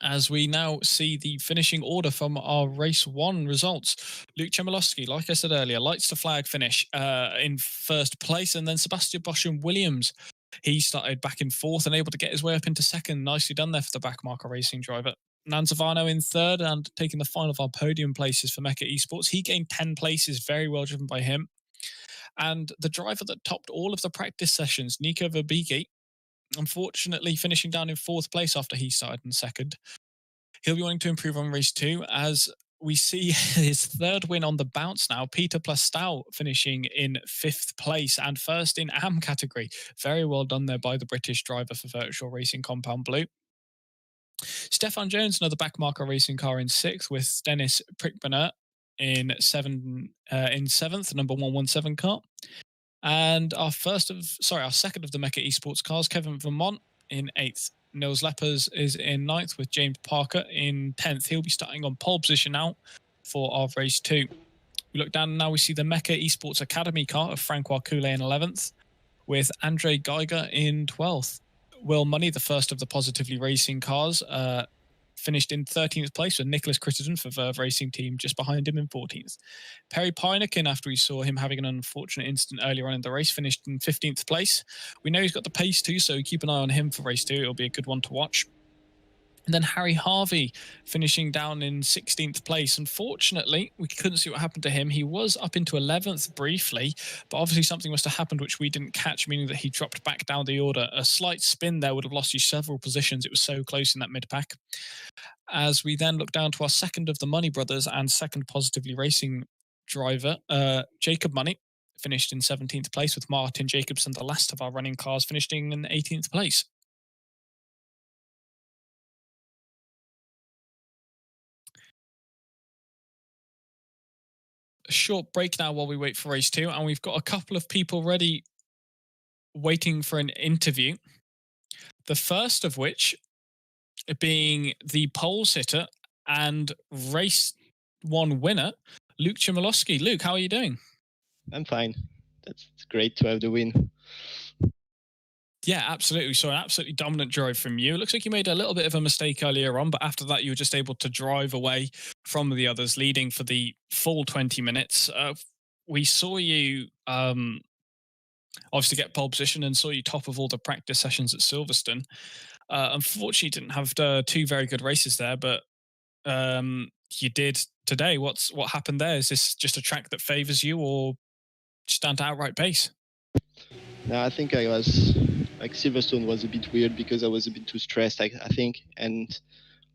As we now see the finishing order from our race 1 results. Luke Chmielowski, like I said earlier, lights to flag finish in 1st place, and then Sebastian Boscher-Williams, he started back in 4th and able to get his way up into 2nd. Nicely done there for the backmarker racing driver. Nanzavano in 3rd and taking the final of our podium places for Mecca Esports. He gained 10 places, very well driven by him. And the driver that topped all of the practice sessions, Nico Verbigi, unfortunately finishing down in 4th place after he started in 2nd. He'll be wanting to improve on race 2, as we see his 3rd win on the bounce now. Peter Plastow finishing in 5th place and 1st in AM category. Very well done there by the British driver for Virtual Racing Compound Blue. Stefan Jones, another backmarker racing car, in 6th, with Dennis Prickbrenner in 7th, number 117 car. And our second of the Mecca Esports cars, Kevin Vermont in 8th. Nils Leppers is in 9th with James Parker in 10th. He'll be starting on pole position now for our race 2. We look down and now we see the Mecca Esports Academy car of Francois Coulet in 11th with Andre Geiger in 12th. Will Money, the first of the Positively Racing cars, finished in 13th place with Nicholas Crittenden for Verve Racing Team just behind him in 14th. Perry Peiken, after we saw him having an unfortunate incident earlier on in the race, finished in 15th place. We know he's got the pace too, so keep an eye on him for race 2. It'll be a good one to watch. And then Harry Harvey finishing down in 16th place. Unfortunately, we couldn't see what happened to him. He was up into 11th briefly, but obviously something must have happened which we didn't catch, meaning that he dropped back down the order. A slight spin there would have lost you several positions. It was so close in that mid-pack. As we then look down to our second of the Money brothers and second Positively Racing driver, Jacob Money, finished in 17th place with Martin Jacobson, the last of our running cars, finishing in 18th place. A short break now while we wait for race 2, and we've got a couple of people ready waiting for an interview. The first of which being the pole sitter and race one winner, Luke Chmielowski. Luke, how are you doing? I'm fine. It's great to have the win. Yeah, absolutely. So an absolutely dominant drive from you. It looks like you made a little bit of a mistake earlier on, but after that, you were just able to drive away from the others, leading for the full 20 minutes. We saw you obviously get pole position and saw you top of all the practice sessions at Silverstone. Unfortunately, didn't have two very good races there, but you did today. What happened there? Is this just a track that favors you, or just down to outright pace? No, I think I was like Silverstone was a bit weird because I was a bit too stressed. I think, and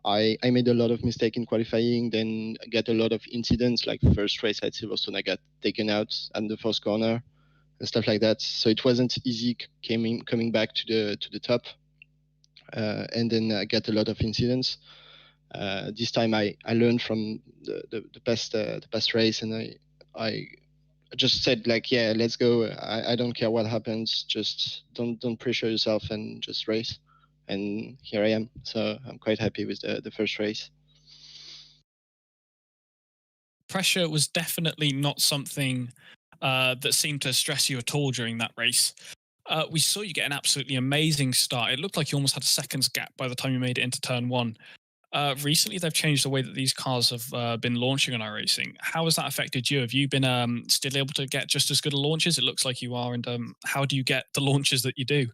I made a lot of mistake in qualifying. Then I got a lot of incidents. Like first race at Silverstone, I got taken out at the first corner and stuff like that. So it wasn't easy coming back to the top. And then I got a lot of incidents. This time I learned from the past race, and I just said like, yeah, let's go. I don't care what happens. Just don't pressure yourself and just race. And here I am. So I'm quite happy with the first race. Pressure was definitely not something that seemed to stress you at all during that race. We saw you get an absolutely amazing start. It looked like you almost had a second's gap by the time you made it into turn one. Recently, they've changed the way that these cars have been launching on iRacing. How has that affected you? Have you been still able to get just as good a launches? It looks like you are. And how do you get the launches that you do?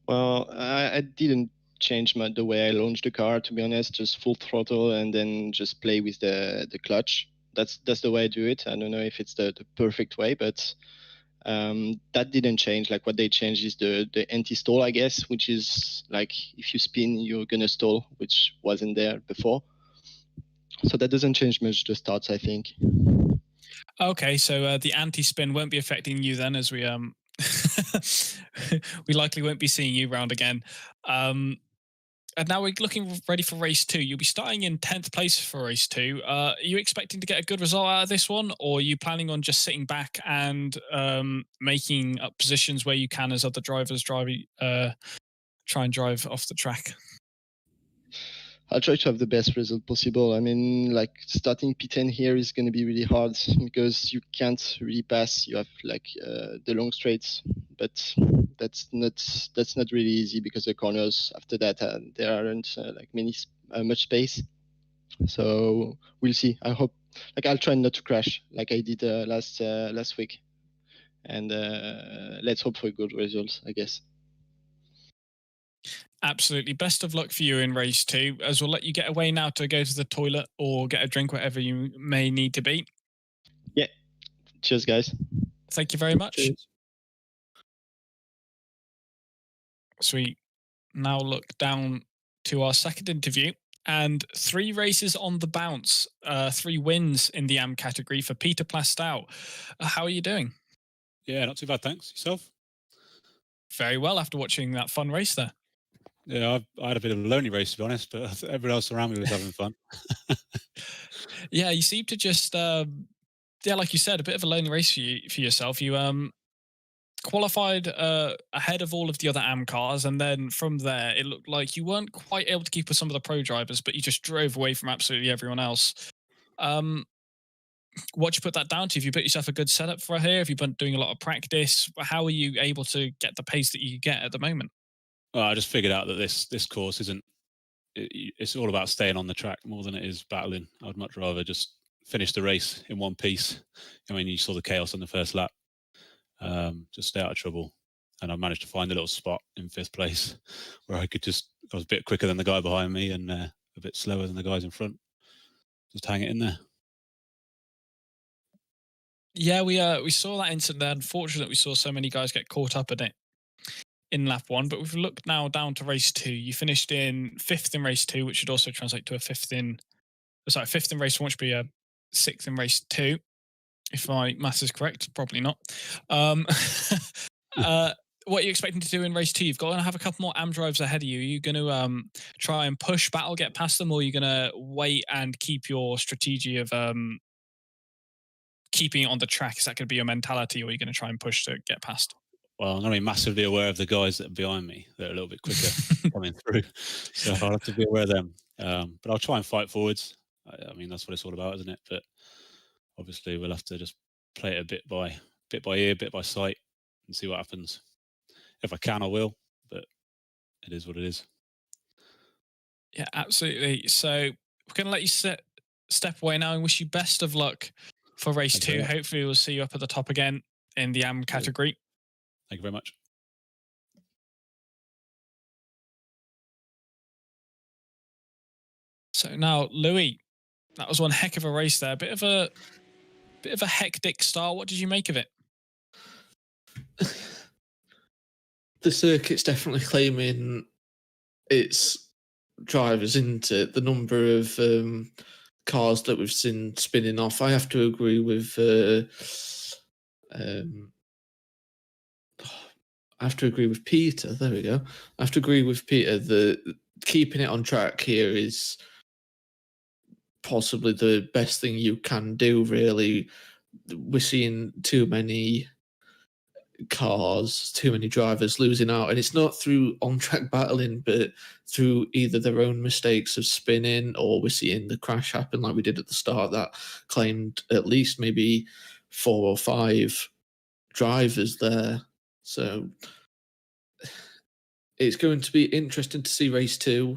Well, I didn't change the way I launched the car, to be honest. Just full throttle and then just play with the clutch. That's the way I do it. I don't know if it's the perfect way, but that didn't change. Like what they changed is the anti-stall, I guess, which is like if you spin, you're gonna stall, which wasn't there before. So that doesn't change much the starts, I think. Okay, so the anti-spin won't be affecting you then, as we we likely won't be seeing you round again. And now we're looking ready for race two. You'll be starting in 10th place for race two. Are you expecting to get a good result out of this one, or are you planning on just sitting back and making up positions where you can as other drivers try and drive off the track? I'll try to have the best result possible. I mean, like starting P10 here is going to be really hard because you can't really pass. You have like the long straights, but that's not really easy because the corners after that there aren't like much space. So we'll see. I hope like I'll try not to crash like I did last week, and let's hope for good results, I guess. Absolutely. Best of luck for you in race two, as we'll let you get away now to go to the toilet or get a drink, whatever you may need to be. Yeah. Cheers, guys. Thank you very much. Cheers. So we now look down to our second interview, and 3 races on the bounce, 3 wins in the AM category for Peter Plastow. How are you doing? Yeah, not too bad, thanks. Yourself? Very well after watching that fun race there. Yeah, I had a bit of a lonely race, to be honest, but everyone else around me was having fun. Yeah, you seem to just, yeah, like you said, a bit of a lonely race for yourself. You qualified ahead of all of the other AM cars, and then from there, it looked like you weren't quite able to keep with some of the pro drivers, but you just drove away from absolutely everyone else. What do you put that down to? Have you put yourself a good setup for here? Have you been doing a lot of practice? How are you able to get the pace that you get at the moment? Well, I just figured out that this course isn't. It's all about staying on the track more than it is battling. I'd much rather just finish the race in one piece. I mean, you saw the chaos on the first lap. Just stay out of trouble, and I managed to find a little spot in 5th place where I was a bit quicker than the guy behind me and a bit slower than the guys in front. Just hang it in there. Yeah, we saw that incident there. Unfortunately, we saw so many guys get caught up in it in lap 1. But we've looked now down to race 2. You finished in 5th in race 2, which should also translate to a 5th in race 1, which would be a 6th in race 2. If my maths is correct, probably not. What are you expecting to do in race 2? You've got to have a couple more AM drives ahead of you. Are you going to try and push battle, get past them, or are you going to wait and keep your strategy of keeping it on the track? Is that going to be your mentality, or are you going to try and push to get past? well, I'm going to be massively aware of the guys that are behind me that are a little bit quicker coming through. So I'll have to be aware of them. But I'll try and fight forwards. I mean, that's what it's all about, isn't it? But obviously, we'll have to just play it a bit by ear, bit by sight, and see what happens. If I can, I will. But it is what it is. Yeah, absolutely. So we're going to let you step away now and wish you best of luck for race Thank you 2. very much. Hopefully, we'll see you up at the top again in the AM category. Thank you very much. So now, Louis, that was one heck of a race there. Bit of a hectic start. What did you make of it? The circuit's definitely claiming its drivers, isn't it? The number of cars that we've seen spinning off. I have to agree with. I have to agree with Peter. There we go. I have to agree with Peter that keeping it on track here is possibly the best thing you can do. Really, we're seeing too many cars, too many drivers losing out, and it's not through on-track battling, but through either their own mistakes of spinning, or we're seeing the crash happen like we did at the start that claimed at least maybe 4 or 5 drivers there. So it's going to be interesting to see race 2.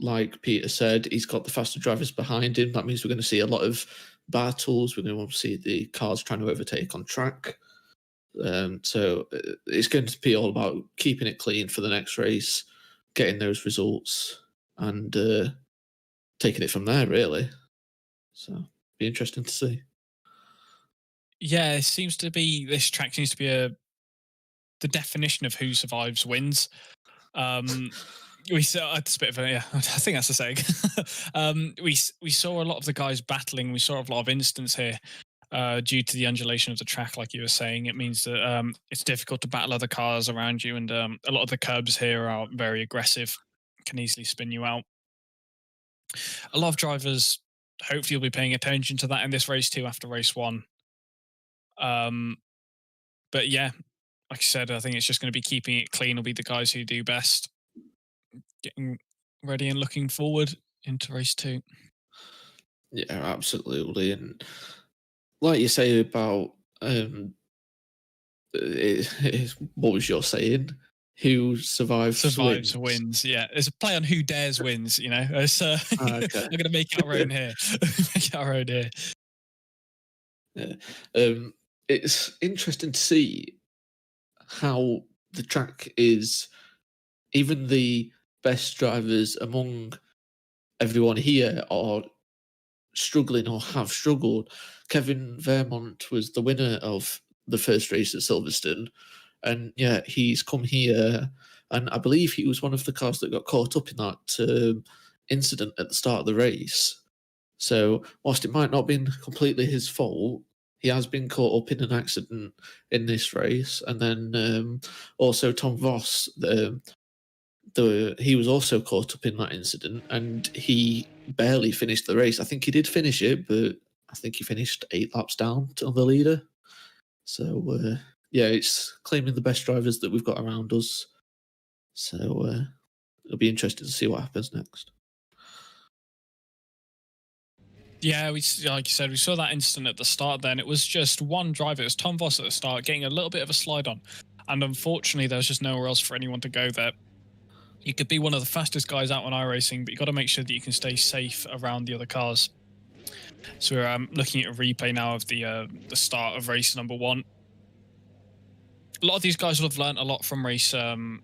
Like Peter said, he's got the faster drivers behind him. That means we're going to see a lot of battles. We're going to see the cars trying to overtake on track. So it's going to be all about keeping it clean for the next race, getting those results, and taking it from there, really. So be interesting to see. Yeah, it seems to be, this track seems to be the definition of who survives wins. We saw it's a bit of a, yeah, I think that's the saying. We saw a lot of the guys battling. We saw a lot of incidents here due to the undulation of the track, like you were saying. It means that it's difficult to battle other cars around you, and a lot of the curbs here are very aggressive, can easily spin you out. A lot of drivers hopefully will be paying attention to that in this race too after race 1. But yeah, like I said, I think it's just going to be keeping it clean will be the guys who do best, getting ready and looking forward into race 2. Yeah, absolutely. And like you say about what was your saying? Who survives wins. Yeah, it's a play on who dares wins. You know, it's, okay. we're going to make our own here. Make our own here. Yeah. It's interesting to see how the track is. Even the best drivers among everyone here are struggling or have struggled. Kevin Vermont was the winner of the first race at Silverstone, and yeah, he's come here, and I believe he was one of the cars that got caught up in that incident at the start of the race. So whilst it might not have been completely his fault, he has been caught up in an accident in this race. And then also Tom Voss, he was also caught up in that incident, and he barely finished the race. I think he did finish it, but I think he finished 8 laps down on the leader. So yeah, it's claiming the best drivers that we've got around us. So it'll be interesting to see what happens next. Yeah, like you said, we saw that incident at the start then. It was just one driver, it was Tom Voss at the start, getting a little bit of a slide on. And unfortunately, there was just nowhere else for anyone to go there. You could be one of the fastest guys out on iRacing, but you've got to make sure that you can stay safe around the other cars. So we're looking at a replay now of the start of race number 1. A lot of these guys will have learned a lot from race 1.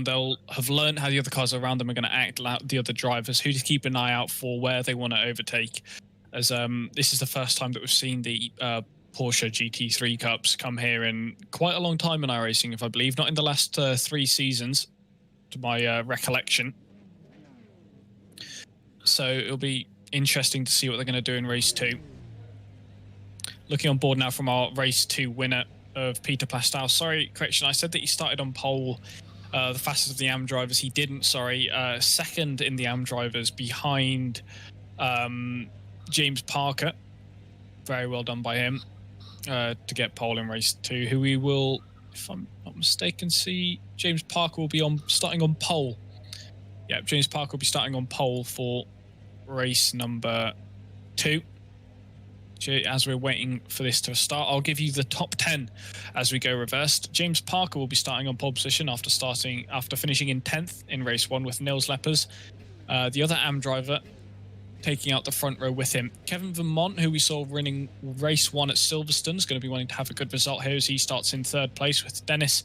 They'll have learned how the other cars around them are going to act, the other drivers, who to keep an eye out for, where they want to overtake. As this is the first time that we've seen the Porsche GT3 Cups come here in quite a long time in iRacing, if I believe, not in the last 3 seasons, to my recollection. So it'll be interesting to see what they're going to do in race 2. Looking on board now from our race 2 winner of Peter Plastow. Sorry, correction, I said that he started on pole, the fastest of the AM drivers. He didn't, sorry. Second in the AM drivers behind James Parker. Very well done by him. to get pole in race 2, who we will, if I'm not mistaken, see James Parker will be starting on pole. Yeah, James Parker will be starting on pole for race number 2. As we're waiting for this to start, I'll give you the top 10 as we go reversed. James Parker will be starting on pole position after finishing in 10th in race 1 with Nils Lepers. The other AM driver taking out the front row with him. Kevin Vermont, who we saw winning race 1 at Silverstone, is going to be wanting to have a good result here as he starts in 3rd place, with Dennis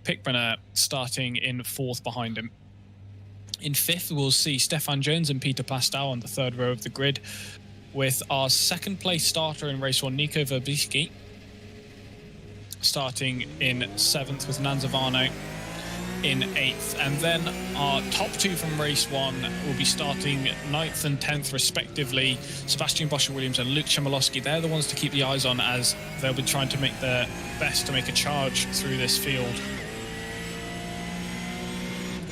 Pickbrenner starting in 4th behind him. In 5th, we'll see Stefan Jones and Peter Plastow on the 3rd row of the grid, with our 2nd place starter in race 1, Nico Verbicki, starting in 7th, with Nanzavano in 8th. And then our top 2 from race 1 will be starting 9th and 10th respectively. Sebastian Bosch-Williams and Luke Chmielowski, they're the ones to keep the eyes on, as they'll be trying to make their best to make a charge through this field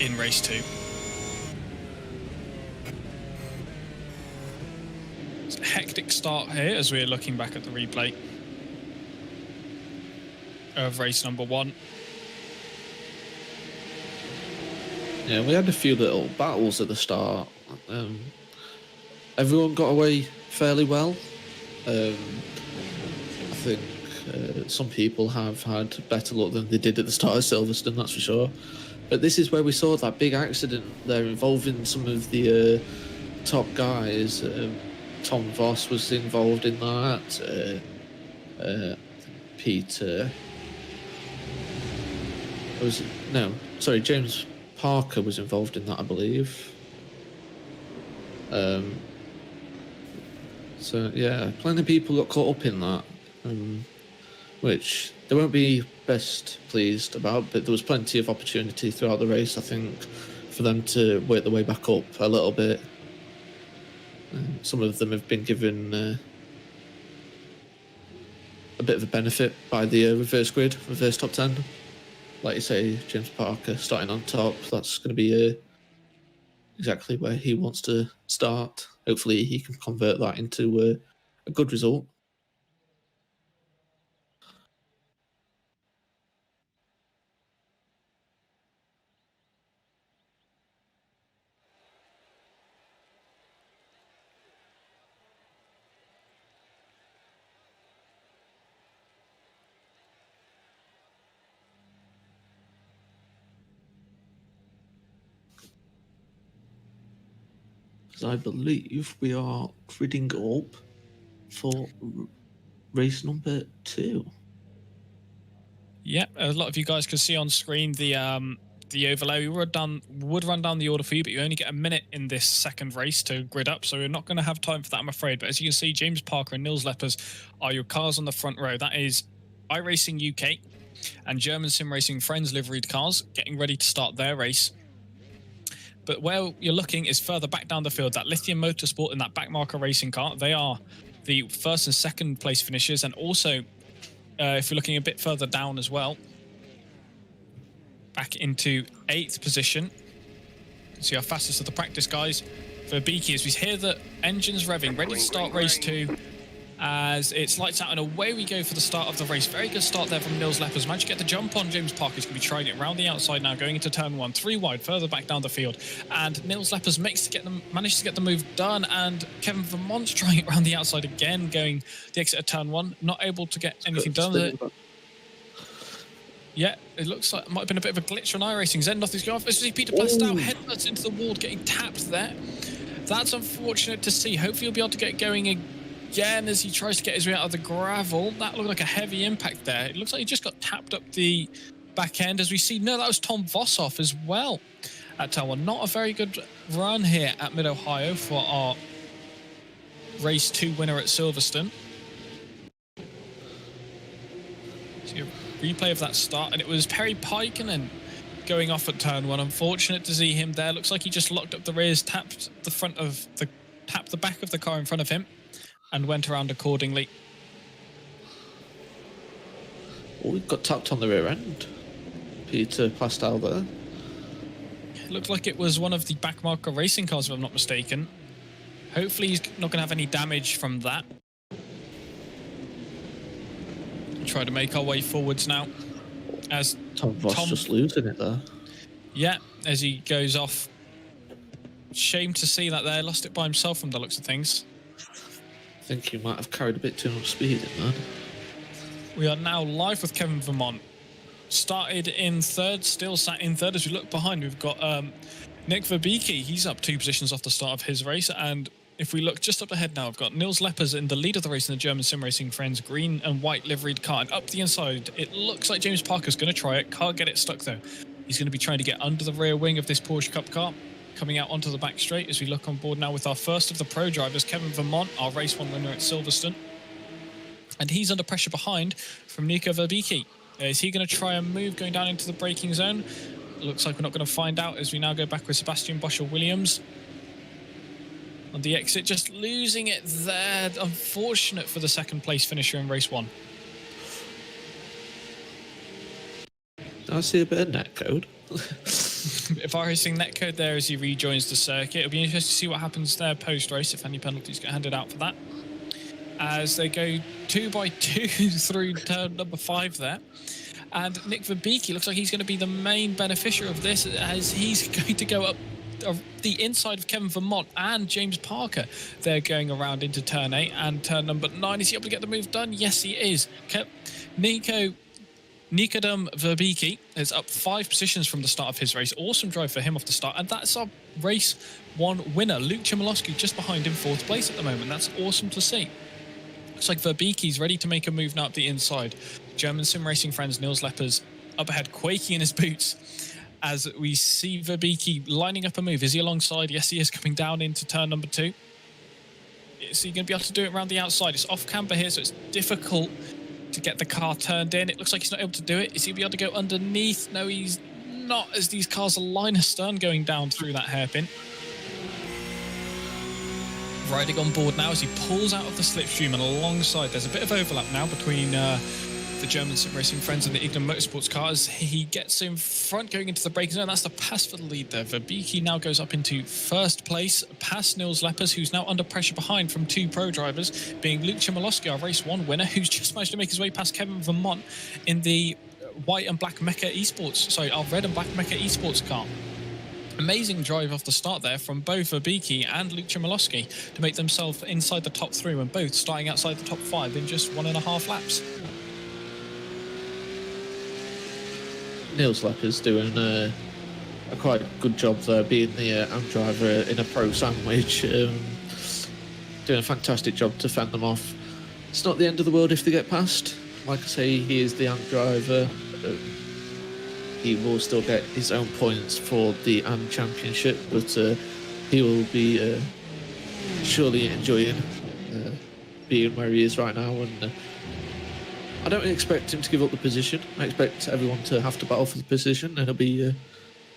in race 2. It's a hectic start here as we're looking back at the replay of race number 1. Yeah, we had a few little battles at the start. Everyone got away fairly well. I think some people have had better luck than they did at the start of Silverstone, that's for sure. But this is where we saw that big accident there involving some of the top guys. Tom Voss was involved in that. James Parker was involved in that, I believe. So yeah, plenty of people got caught up in that, which they won't be best pleased about, but there was plenty of opportunity throughout the race, I think, for them to work their way back up a little bit. Some of them have been given a bit of a benefit by the reverse top 10. Like you say, James Parker starting on top, that's going to be exactly where he wants to start. Hopefully he can convert that into a good result. I believe we are gridding up for race number 2. Yep, a lot of you guys can see on screen the overlay. We would run down the order for you, but you only get a minute in this second race to grid up, so we're not going to have time for that, I'm afraid. But as you can see, James Parker and Nils Lepers are your cars on the front row. That is iRacing UK and German Sim Racing Friends liveried cars getting ready to start their race. But where you're looking is further back down the field. That Lithium Motorsport and that Backmarker Racing car, they are the 1st and 2nd place finishers. And also, if you're looking a bit further down as well, back into 8th position. See our fastest of the practice guys for Beaky as we hear the engines revving, ready to start race 2. As it's lights out and away we go for the start of the race. Very good start there from Nils Lepers. Managed to get the jump on James Parker. He's going to be trying it around the outside now, going into turn 1, 3 wide, further back down the field. And Nils Lepers manages to get the move done. And Kevin Vermont's trying it around the outside again, going the exit of turn 1, not able to get anything done with it. Yeah, it looks like it might have been a bit of a glitch on iRacing. Zendoth is going off. As we see Peter Plastow headbutts into the wall, getting tapped there. That's unfortunate to see. Hopefully he'll be able to get going again as he tries to get his way out of the gravel. That looked like a heavy impact there. It looks like he just got tapped up the back end as we see. No, that was Tom Voss off as well at turn 1. Not a very good run here at Mid-Ohio for our race 2 winner at Silverstone. So a replay of that start, and it was Perry Pykinen going off at turn 1. Unfortunate to see him there. Looks like he just locked up the rears, tapped the back of the car in front of him, and went around accordingly. Oh, we got tapped on the rear end. Peter Plastow there. It looked like it was one of the Backmarker racing cars, if I'm not mistaken. Hopefully he's not going to have any damage from that. try to make our way forwards now. As Tom Voss just losing it there. Yeah, as he goes off. Shame to see that there. Lost it by himself from the looks of things. I think he might have carried a bit too much speed in that. We are now live with Kevin Vermont. Started in third, still sat in third. As we look behind, we've got Nick Verbicki. He's up 2 positions off the start of his race. And if we look just up ahead now, we've got Nils Leppers in the lead of the race in the German Sim Racing Friends green and white liveried car. And up the inside, it looks like James Parker's going to try it. Can't get it stuck though. He's going to be trying to get under the rear wing of this Porsche Cup car. Coming out onto the back straight as we look on board now with our first of the pro drivers, Kevin Vermont, our race 1 winner at Silverstone. And he's under pressure behind from Nico Verbicki. Is he going to try and move going down into the braking zone? Looks like we're not going to find out as we now go back with Sebastian Boschel-Williams. On the exit, just losing it there. Unfortunate for the second place finisher in race 1. I see a bit of netcode. Virusing netcode there as he rejoins the circuit. It'll be interesting to see what happens there post-race, if any penalties get handed out for that. As they go 2 by 2 through turn number 5 there. And Nick Verbicki looks like he's going to be the main beneficiary of this, as he's going to go up the inside of Kevin Vermont and James Parker. They're going around into turn 8 and turn number 9. Is he able to get the move done? Yes, he is. Nikodem Verbicki is up 5 positions from the start of his race. Awesome drive for him off the start. And that's our race 1 winner. Luke Chmielowski just behind him, 4th place at the moment. That's awesome to see. Looks like Verbicki's ready to make a move now up the inside. German Sim Racing Friends Nils Leppers up ahead, quaking in his boots as we see Verbicki lining up a move. Is he alongside? Yes, he is, coming down into turn number 2. Is he going to be able to do it around the outside? It's off camber here, so it's difficult to get the car turned in. It looks like he's not able to do it. Is he able to go underneath? No, he's not, as these cars are line astern going down through that hairpin. Riding on board now as he pulls out of the slipstream, and alongside there's a bit of overlap now between the German Sim Racing Friends and the Ignan Motorsports cars. He gets in front going into the braking zone. That's the pass for the lead there. Verbicki now goes up into 1st place, past Nils Leppers, who's now under pressure behind from 2 pro drivers, being Luke Chmielowski, our race 1 winner, who's just managed to make his way past Kevin Vermont in the white and black Mecha Esports, sorry, our red and black Mecha Esports car. Amazing drive off the start there from both Verbicki and Luke Chmielowski to make themselves inside the top 3, when both starting outside the top 5 in just 1.5 laps. Nils Leppers doing a quite good job there, being the AM driver in a pro sandwich. Doing a fantastic job to fend them off. It's not the end of the world if they get past. Like I say, he is the AM driver. He will still get his own points for the AM Championship, but he will be surely enjoying being where he is right now. And I don't expect him to give up the position. I expect everyone to have to battle for the position, and it'll be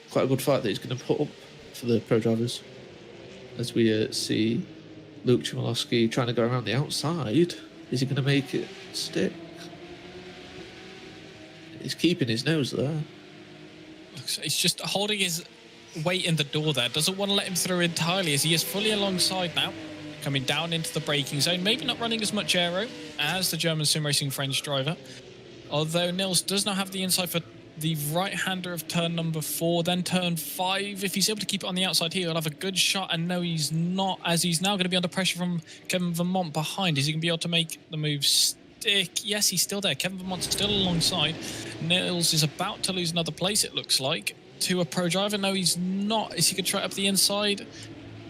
quite a good fight that he's going to put up for the pro drivers. As we see Luke Chmielowski trying to go around the outside. Is he going to make it stick? He's keeping his nose there. He's just holding his weight in the door there. Doesn't want to let him through entirely, as he is fully alongside now. Coming down into the braking zone. Maybe not running as much aero as the German Sim Racing French driver. Although Nils does now have the inside for the right-hander of turn number 4, then turn 5. If he's able to keep it on the outside here, he'll have a good shot. And no, he's not, as he's now going to be under pressure from Kevin Vermont behind. Is he going to be able to make the move stick? Yes, he's still there. Kevin Vermont's still alongside. Nils is about to lose another place, it looks like, to a pro driver. No, he's not. Is he going to try up the inside?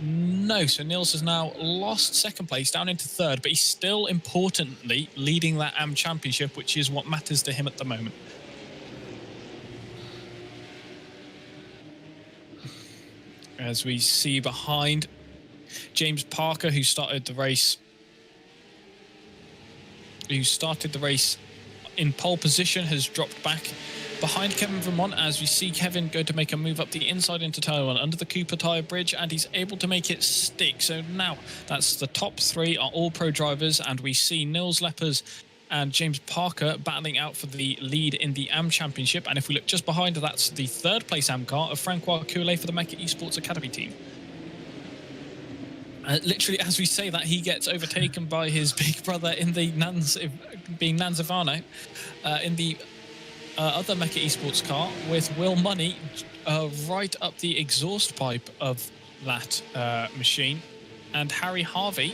No, so Nils has now lost 2nd place down into 3rd, but he's still importantly leading that AM Championship, which is what matters to him at the moment. As we see behind James Parker, who started the race in pole position, has dropped back behind Kevin Vermont, as we see Kevin go to make a move up the inside into turn 1 under the Cooper tyre bridge, and he's able to make it stick. So now that's the top 3 are all pro drivers, and we see Nils Leppers and James Parker battling out for the lead in the AM Championship. And if we look just behind, that's the 3rd place AM car of Francois Coulet for the Mecha Esports Academy team. Literally, as we say that, he gets overtaken by his big brother in the being Nanzavano, in the other Mecha Esports car, with Will Money right up the exhaust pipe of that machine. And Harry Harvey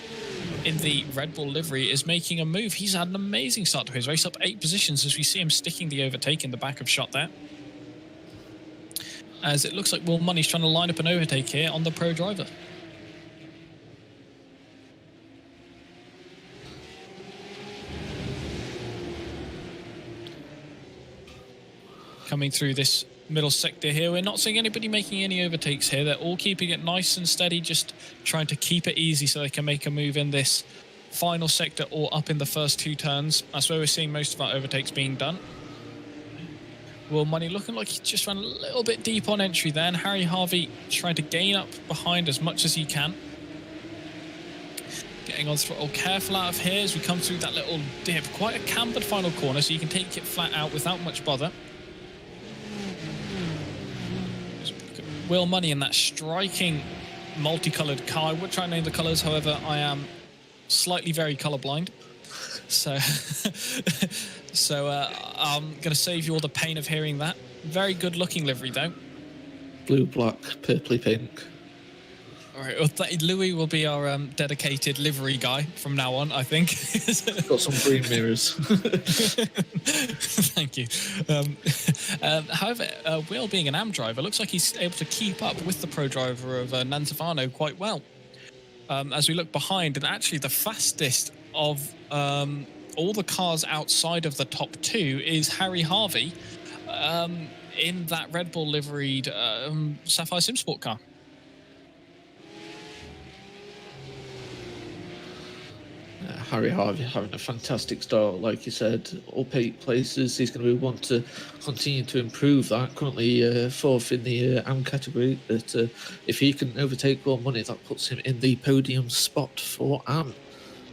in the Red Bull livery is making a move. He's had an amazing start to his race, up 8 positions as we see him sticking the overtake in the back of shot there. As it looks like Will Money's trying to line up an overtake here on the pro driver. Coming through this middle sector here, we're not seeing anybody making any overtakes here. They're all keeping it nice and steady, just trying to keep it easy so they can make a move in this final sector or up in the first 2 turns. That's where we're seeing most of our overtakes being done. Will Money looking like he just ran a little bit deep on entry there, and Harry Harvey trying to gain up behind as much as he can. Getting on throttle careful out of here as we come through that little dip. Quite a cambered final corner, so you can take it flat out without much bother. Will Money in that striking multicolored car. I would try and name the colors, however, I am slightly very colorblind. So, I'm going to save you all the pain of hearing that. Very good looking livery, though. Blue, black, purpley, pink. All right, well, Louis will be our dedicated livery guy from now on, I think. Got some green mirrors. Thank you. However, Will, being an AM driver, looks like he's able to keep up with the pro driver of Nanzavano quite well. As we look behind, and actually the fastest of all the cars outside of the top 2 is Harry Harvey in that Red Bull liveried Sapphire Sim Sport car. Harry Harvey having a fantastic start, like you said, up 8 places. He's going to want to continue to improve that. Currently 4th in the AM category, but if he can overtake Will Money, that puts him in the podium spot for AM.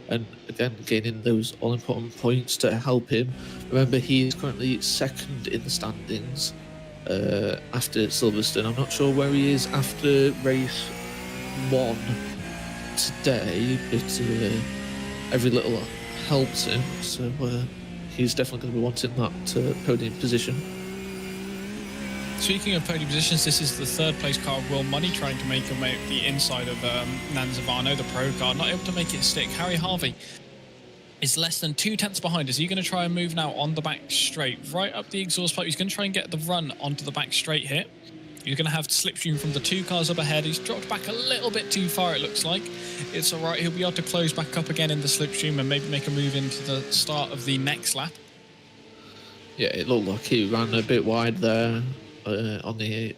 And again, gaining those all-important points to help him. Remember, he is currently 2nd in the standings after Silverstone. I'm not sure where he is after race 1 today, but every little helps him, so he's definitely going to be wanting that podium position. Speaking of podium positions, this is the 3rd place car of Will Money, trying to make the inside of Nanzavano, the pro car, not able to make it stick. Harry Harvey is less than 2 tenths behind. Is he going to try and move now on the back straight, right up the exhaust pipe? He's going to try and get the run onto the back straight here. He's going to have slipstream from the 2 cars up ahead. He's dropped back a little bit too far, it looks like. It's all right. He'll be able to close back up again in the slipstream and maybe make a move into the start of the next lap. Yeah, it looked like he ran a bit wide there on the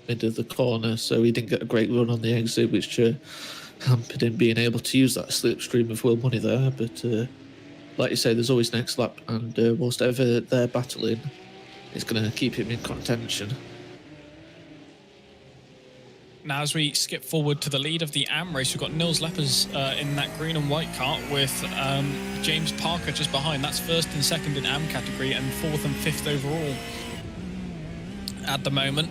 mid of the corner, so he didn't get a great run on the exit, which hampered him being able to use that slipstream of Will Money there. But like you say, there's always next lap, and whilst ever they're battling, it's going to keep him in contention. Now, as we skip forward to the lead of the AM race, we've got Nils Lepers in that green and white car with James Parker just behind. That's 1st and 2nd in AM category and 4th and 5th overall at the moment.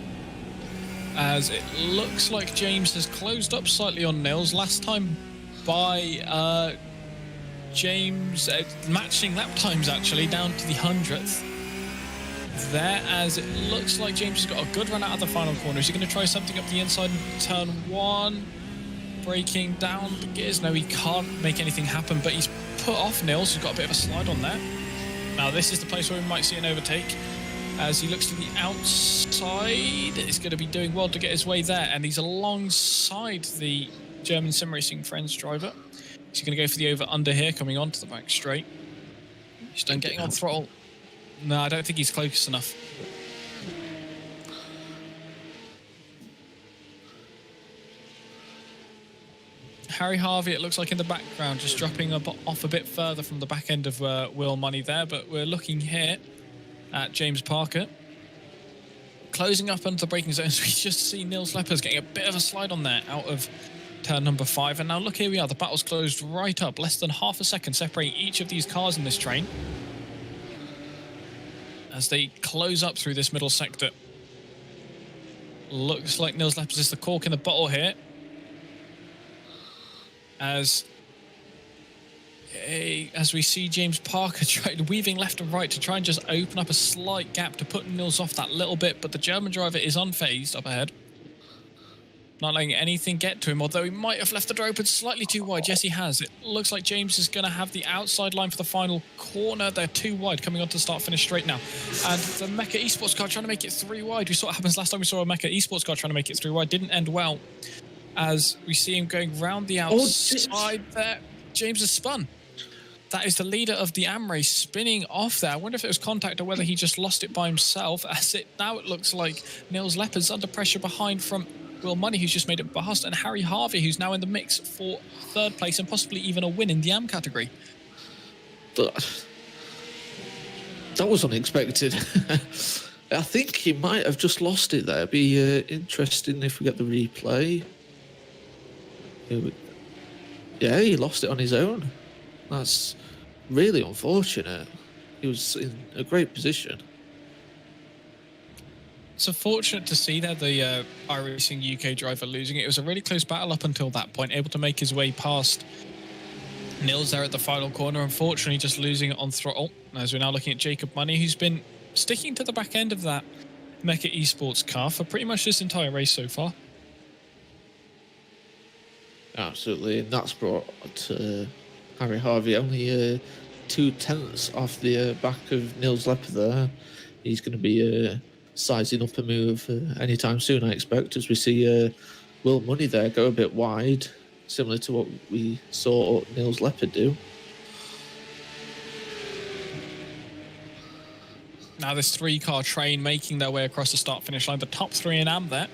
As it looks like James has closed up slightly on Nils. Last time by James matching lap times actually down to the 100th. There, as it looks like James has got a good run out of the final corner. Is he going to try something up the inside in turn 1? Breaking down the gears. No, he can't make anything happen, but he's put off Nils, who's got a bit of a slide on there. Now, this is the place where we might see an overtake. As he looks to the outside, he's going to be doing well to get his way there, and he's alongside the German sim racing friends driver. He's going to go for the over-under here, coming onto the back straight. He's done getting on throttle. No, I don't think he's close enough. Harry Harvey, it looks like in the background, just dropping off a bit further from the back end of Will Money there, but we're looking here at James Parker. Closing up into the braking zones, we just see Nils Lepers getting a bit of a slide on there out of turn number 5. And now look, here we are. The battle's closed right up. Less than half a second separating each of these cars in this train as they close up through this middle sector. Looks like Nils Lepers is the cork in the bottle here. as we see James Parker weaving left and right to try and just open up a slight gap to put Nils off that little bit, but the German driver is unfazed up ahead, not letting anything get to him, although he might have left the door open slightly too wide. Yes, he has. It looks like James is going to have the outside line for the final corner. They're too wide coming on to start-finish straight now. And the Mecha Esports car trying to make it 3 wide. We saw what happens last time we saw a Mecha Esports car trying to make it 3 wide. Didn't end well, as we see him going round the outside there. James has spun. That is the leader of the AM race spinning off there. I wonder if it was contact or whether he just lost it by himself. Now it looks like Nils Lepper's under pressure behind from Will Money, who's just made it past, and Harry Harvey, who's now in the mix for 3rd place and possibly even a win in the AM category. But that was unexpected. I think he might have just lost it there. It'd be interesting if we get the replay. Yeah, he lost it on his own. That's really unfortunate. He was in a great position. It's unfortunate to see there the iRacing UK driver losing it. It was a really close battle up until that point, able to make his way past Nils there at the final corner. Unfortunately, just losing it on throttle. As we're now looking at Jacob Money, who's been sticking to the back end of that Mecha Esports car for pretty much this entire race so far. Absolutely, and that's brought Harry Harvey only 2/10 off the back of Nils Lepper there. He's going to be sizing up a move anytime soon, I expect, as we see Will Money there go a bit wide, similar to what we saw Nils Lepper do. Now this 3-car train making their way across the start-finish line. The top 3 in AM there.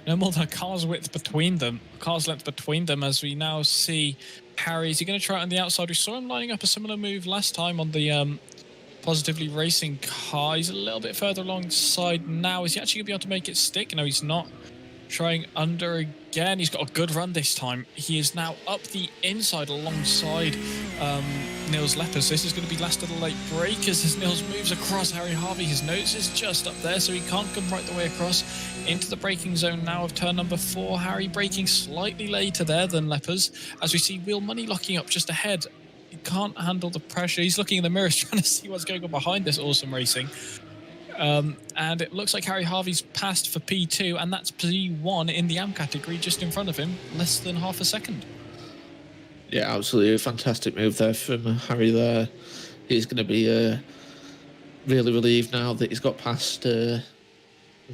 No more than a car's length between them, as we now see Harry. Is he going to try it on the outside? We saw him lining up a similar move last time on the Positively Racing car. He's a little bit further alongside now. Is he actually going to be able to make it stick? No, he's not. Trying under again. He's got a good run this time. He is now up the inside alongside Nils Lepper. So this is going to be last of the late breakers as Nils moves across Harry Harvey. His nose is just up there, so he can't come right the way across into the braking zone now of turn number 4. Harry braking slightly later there than Lepper's, as we see Will Money locking up just ahead. He can't handle the pressure. He's looking in the mirrors trying to see what's going on behind this awesome racing. And it looks like Harry Harvey's passed for P2, and that's P1 in the AM category just in front of him, less than half a second. Yeah, absolutely. A fantastic move there from Harry there. He's going to be really relieved now that he's got past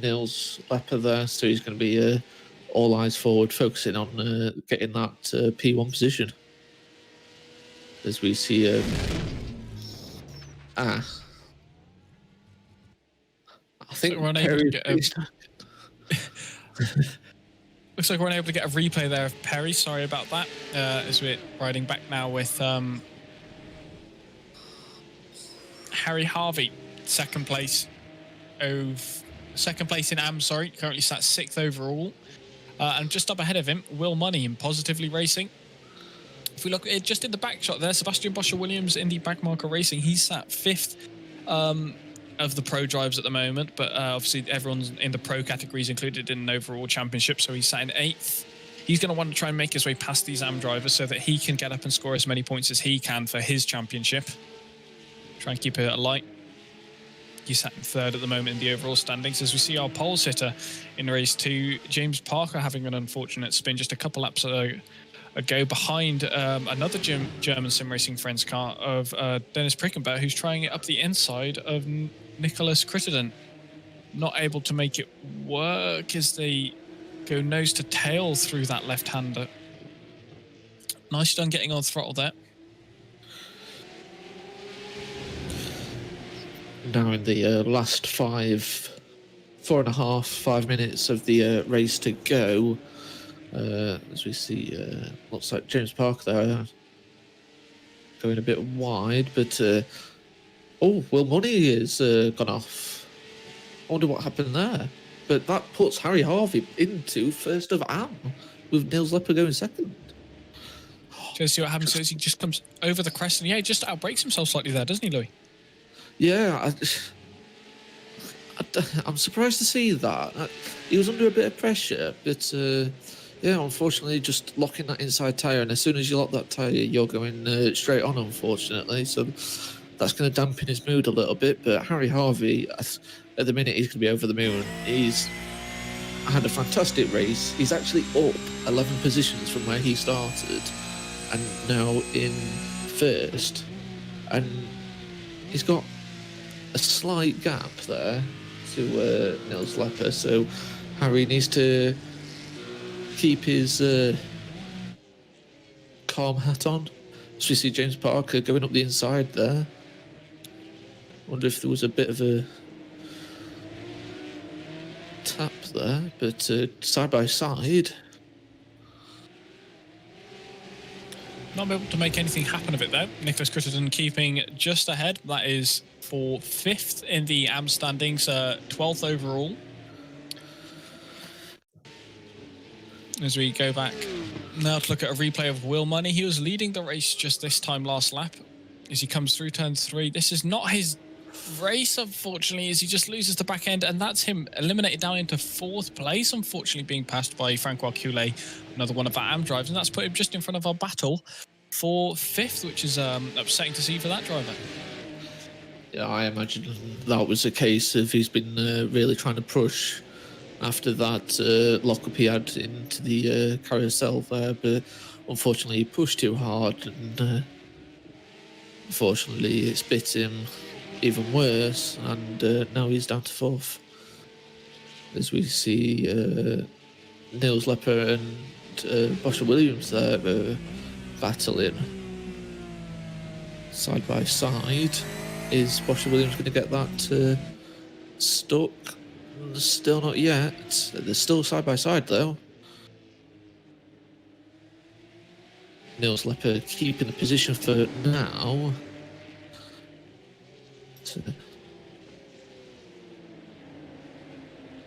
Nils Lepper there, so he's going to be all eyes forward, focusing on getting that P1 position. As we see... I think we're unable to get looks like we're unable to get a replay there of Perry. Sorry about that. As we're riding back now with Harry Harvey, second place in AM. Sorry, currently sat 6th overall, and just up ahead of him, Will Money in Positively Racing. If we look at it just in the back shot there, Sebastian Boscher-Williams in the Backmarker Racing, he's sat 5th. Of the pro drives at the moment, but obviously everyone's in the pro categories included in an overall championship, so he's sat in 8th. He's going to want to try and make his way past these AM drivers so that he can get up and score as many points as he can for his championship. Try and keep it alight. He's sat in 3rd at the moment in the overall standings, as we see our pole sitter in race 2, James Parker, having an unfortunate spin just a couple laps ago behind another German sim racing friends car of Dennis Prickenberg, who's trying it up the inside of Nicholas Crittenden. Not able to make it work as they go nose to tail through that left-hander. Nice done getting on throttle there. Now in the last 4.5 minutes of the race to go, as we see, looks like James Parker there going a bit wide, but Will Money is gone off. I wonder what happened there. But that puts Harry Harvey into 1st of AM, with Nils Lepper going 2nd. Just see what happens. So he just comes over the crest, and he just outbrakes himself slightly there, doesn't he, Louis? Yeah, I'm surprised to see that. He was under a bit of pressure, but Yeah, unfortunately, just locking that inside tyre, and as soon as you lock that tyre, you're going straight on, unfortunately. So that's going to dampen his mood a little bit. But Harry Harvey, at the minute, he's going to be over the moon. He's had a fantastic race. He's actually up 11 positions from where he started, and now in first. And he's got a slight gap there to Nils Lepper. So Harry needs to keep his calm hat on. As we see James Parker going up the inside there. Wonder if there was a bit of a tap there, but side by side. Not able to make anything happen of it though. Nicholas Crittenden keeping just ahead. That is for 5th in the AM standings, 12th overall. As we go back now to look at a replay of Will Money, he was leading the race just this time last lap. As he comes through turn 3, this is not his race, unfortunately, as he just loses the back end, and that's him eliminated down into 4th place, unfortunately being passed by Francois Coulet, another one of our AM drivers, and that's put him just in front of our battle for 5th, which is upsetting to see for that driver. Yeah, I imagine that was a case of he's been really trying to push after that lockup he had into the carousel there, but unfortunately he pushed too hard, and unfortunately it's bit him even worse, and now he's down to 4th. As we see Nils Lepper and Bosher Williams there battling side by side. Is Bosher Williams going to get that stuck? Still not yet. They're still side by side though. Nils Lepper keeping the position for now.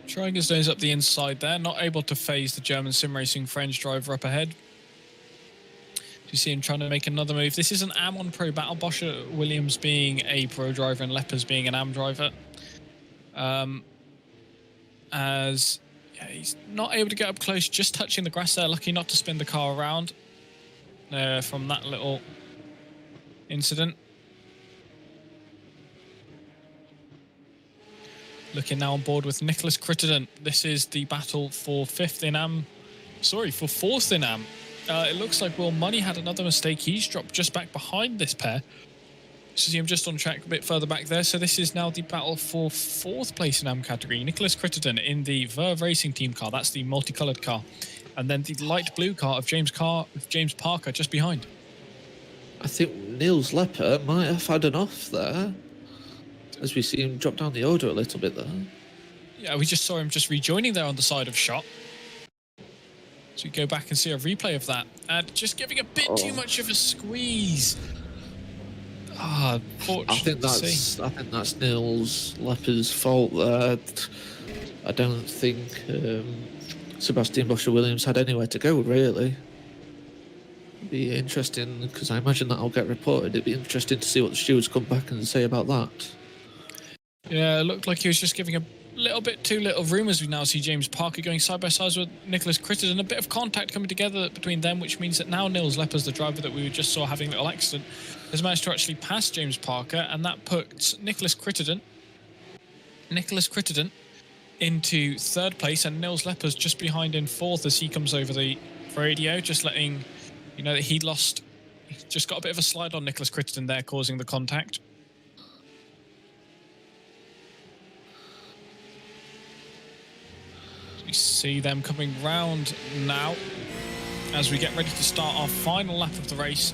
Trying his nose up the inside there, not able to phase the German sim racing French driver up ahead. You see him trying to make another move. This is an AM on pro battle. Bosher Williams being a pro driver and Leppers being an AM driver. As yeah, he's not able to get up close, just touching the grass there. Lucky not to spin the car around from that little incident. Looking now on board with Nicholas Crittenden. This is the battle for 5th in AM. Sorry, for 4th in AM. It looks like Will Money had another mistake. He's dropped just back behind this pair. See him just on track a bit further back there. So this is now the battle for 4th place in AM category. Nicholas Crittenden in the Verve Racing Team car. That's the multicoloured car. And then the light blue car of James Parker just behind. I think Nils Lepper might have had enough there, as we see him drop down the order a little bit there. Yeah, we just saw him just rejoining there on the side of shot. So we go back and see a replay of that. And just giving a bit too much of a squeeze. Ah, I think that's Nils Lepper's fault there. I don't think Sebastian Bosher Williams had anywhere to go, really. It'd be interesting, because I imagine that'll get reported. It'd be interesting to see what the stewards come back and say about that. Yeah, it looked like he was just giving a little bit too little room, as we now see James Parker going side by side with Nicholas Crittenden, and a bit of contact coming together between them, which means that now Nils Lepper's the driver that we just saw having a little accident has managed to actually pass James Parker, and that puts Nicholas Crittenden into 3rd place, and Nils Lepper's just behind in 4th as he comes over the radio, just letting you know that he just got a bit of a slide on Nicholas Crittenden there, causing the contact. We see them coming round now as we get ready to start our final lap of the race.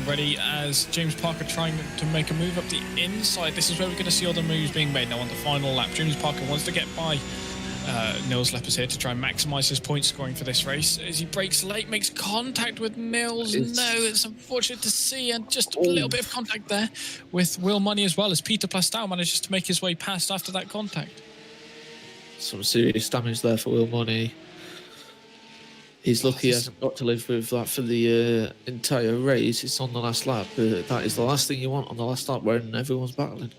Ready as James Parker trying to make a move up the inside. This is where we're going to see all the moves being made now on the final lap. James Parker wants to get by Nils Lepper's here to try and maximise his point scoring for this race. As he brakes late, makes contact with Nils. No, it's unfortunate to see, and just a little bit of contact there with Will Money as well, as Peter Plastow manages to make his way past after that contact. Some serious damage there for Will Money. He's lucky he hasn't got to live with that for the entire race. It's on the last lap, but that is the last thing you want on the last lap when everyone's battling.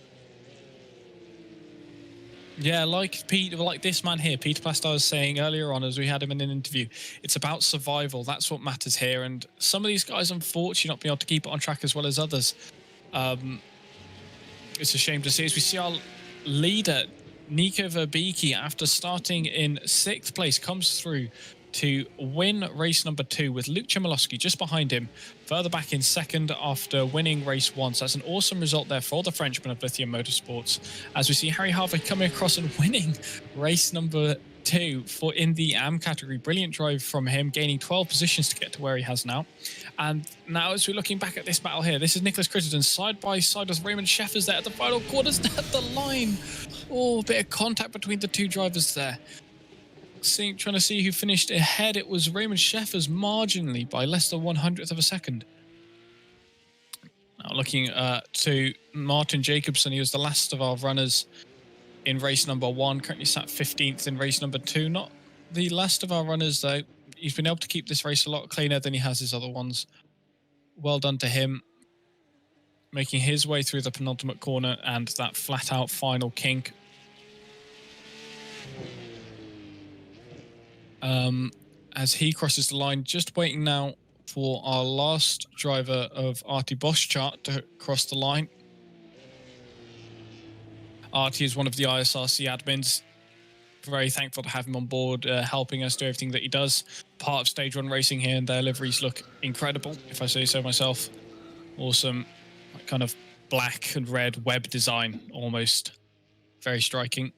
Yeah, like this man here, Peter Plastow was saying earlier on as we had him in an interview, it's about survival. That's what matters here. And some of these guys, unfortunately, not being able to keep it on track as well as others. It's a shame to see as we see our leader, Nico Verbicki, after starting in 6th place, comes through to win race number 2 with Luke Chmielowski just behind him, further back in 2nd after winning race 1. So that's an awesome result there for the Frenchman of Lithium Motorsports. As we see Harry Harvey coming across and winning race number 2 for in the AM category. Brilliant drive from him, gaining 12 positions to get to where he has now. And now as we're looking back at this battle here, this is Nicholas Crittenden side by side with Raymond Sheffers there at the final quarters at the line. Oh, a bit of contact between the two drivers there. Trying to see who finished ahead. It was Raymond Sheffers marginally by less than 100th of a second. Now looking to Martin Jacobson, he was the last of our runners in race number 1, currently sat 15th in race number 2. Not the last of our runners though. He's been able to keep this race a lot cleaner than he has his other ones. Well done to him, making his way through the penultimate corner and that flat out final kink. As he crosses the line, just waiting now for our last driver of Artie Boschart to cross the line. Artie is one of the ISRC admins. Very thankful to have him on board, helping us do everything that he does. Part of Stage 1 racing here, and their liveries look incredible, if I say so myself. Awesome, kind of black and red web design, almost. Very striking.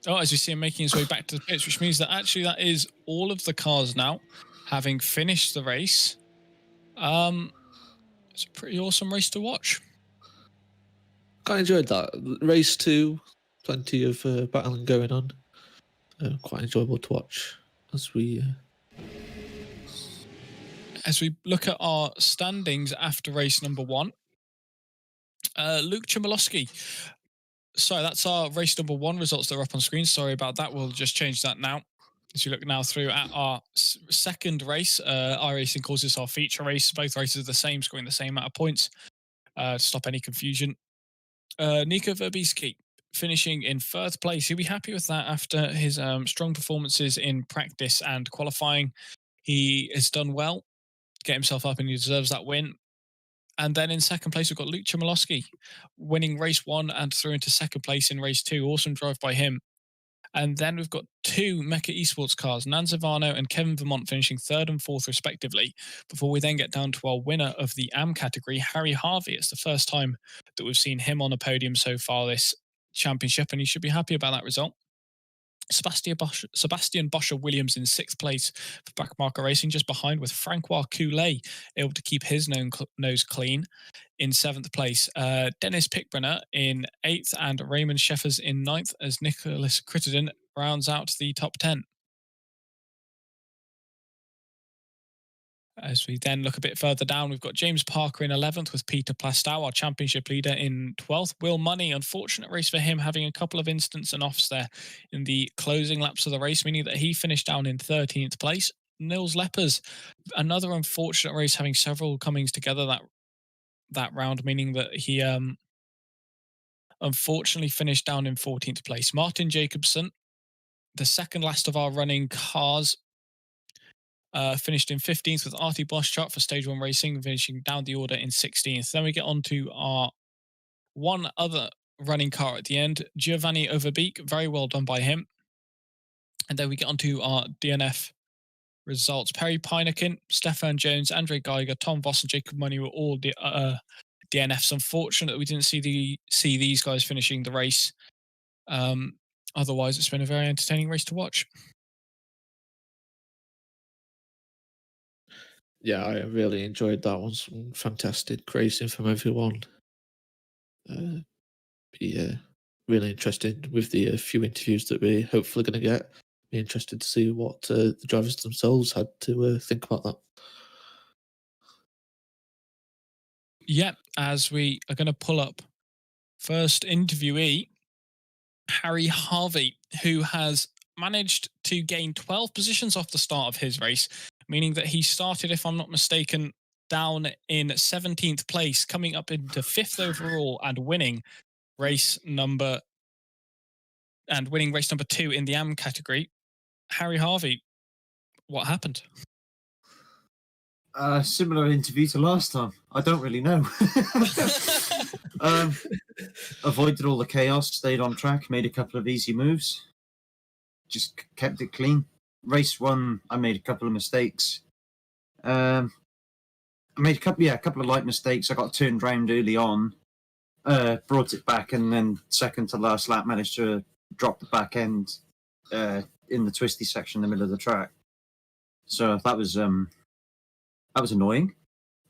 Oh, as you see him making his way back to the pits, which means that actually that is all of the cars now, having finished the race. It's a pretty awesome race to watch. Quite enjoyed that. Race 2, plenty of battling going on. Quite enjoyable to watch as we look at our standings after race number 1. Luke Chmielowski. Sorry, that's our race number 1 results that are up on screen. Sorry about that. We'll just change that now. As you look now through at our second race, iRacing calls this our feature race. Both races are the same, scoring the same amount of points to stop any confusion. Nico Verbicki finishing in 3rd place. He'll be happy with that after his strong performances in practice and qualifying. He has done well to get himself up and he deserves that win. And then in 2nd place, we've got Luke Chmielowski winning race 1 and through into 2nd place in race 2. Awesome drive by him. And then we've got 2 Mecha Esports cars, Nan Zavano and Kevin Vermont finishing 3rd and 4th respectively, before we then get down to our winner of the AM category, Harry Harvey. It's the first time that we've seen him on a podium so far this championship, and he should be happy about that result. Sebastian Boscher Williams in 6th place for Backmarker Racing, just behind with Francois Coulet, able to keep his nose clean in 7th place. Dennis Pickbrenner in 8th and Raymond Sheffers in 9th as Nicholas Crittenden rounds out the top 10. As we then look a bit further down, we've got James Parker in 11th with Peter Plastow, our championship leader, in 12th. Will Money, unfortunate race for him, having a couple of incidents and offs there in the closing laps of the race, meaning that he finished down in 13th place. Nils Lepers, another unfortunate race, having several comings together that round, meaning that he unfortunately finished down in 14th place. Martin Jacobson, the second last of our running cars, finished in 15th with Artie Boschart for Stage 1 Racing, finishing down the order in 16th. Then we get on to our one other running car at the end, Giovanni Overbeek. Very well done by him. And then we get on to our DNF results. Perry Pinekin, Stefan Jones, Andre Geiger, Tom Voss and Jacob Money were all DNFs. Unfortunate that we didn't see these guys finishing the race. Otherwise, it's been a very entertaining race to watch. Yeah, I really enjoyed that one. Some fantastic racing from everyone. Really interested with the few interviews that we're hopefully going to get. Be interested to see what the drivers themselves had to think about that. Yeah, as we are going to pull up first interviewee, Harry Harvey, who has managed to gain 12 positions off the start of his race, meaning that he started, if I'm not mistaken, down in 17th place, coming up into 5th overall and winning winning race number 2 in the AM category. Harry Harvey, what happened? Similar interview to last time. I don't really know. Avoided all the chaos, stayed on track, made a couple of easy moves, just kept it clean. Race 1, I made a couple of mistakes. I made a couple of light mistakes. I got turned round early on, brought it back, and then second to last lap managed to drop the back end in the twisty section in the middle of the track. So that was annoying,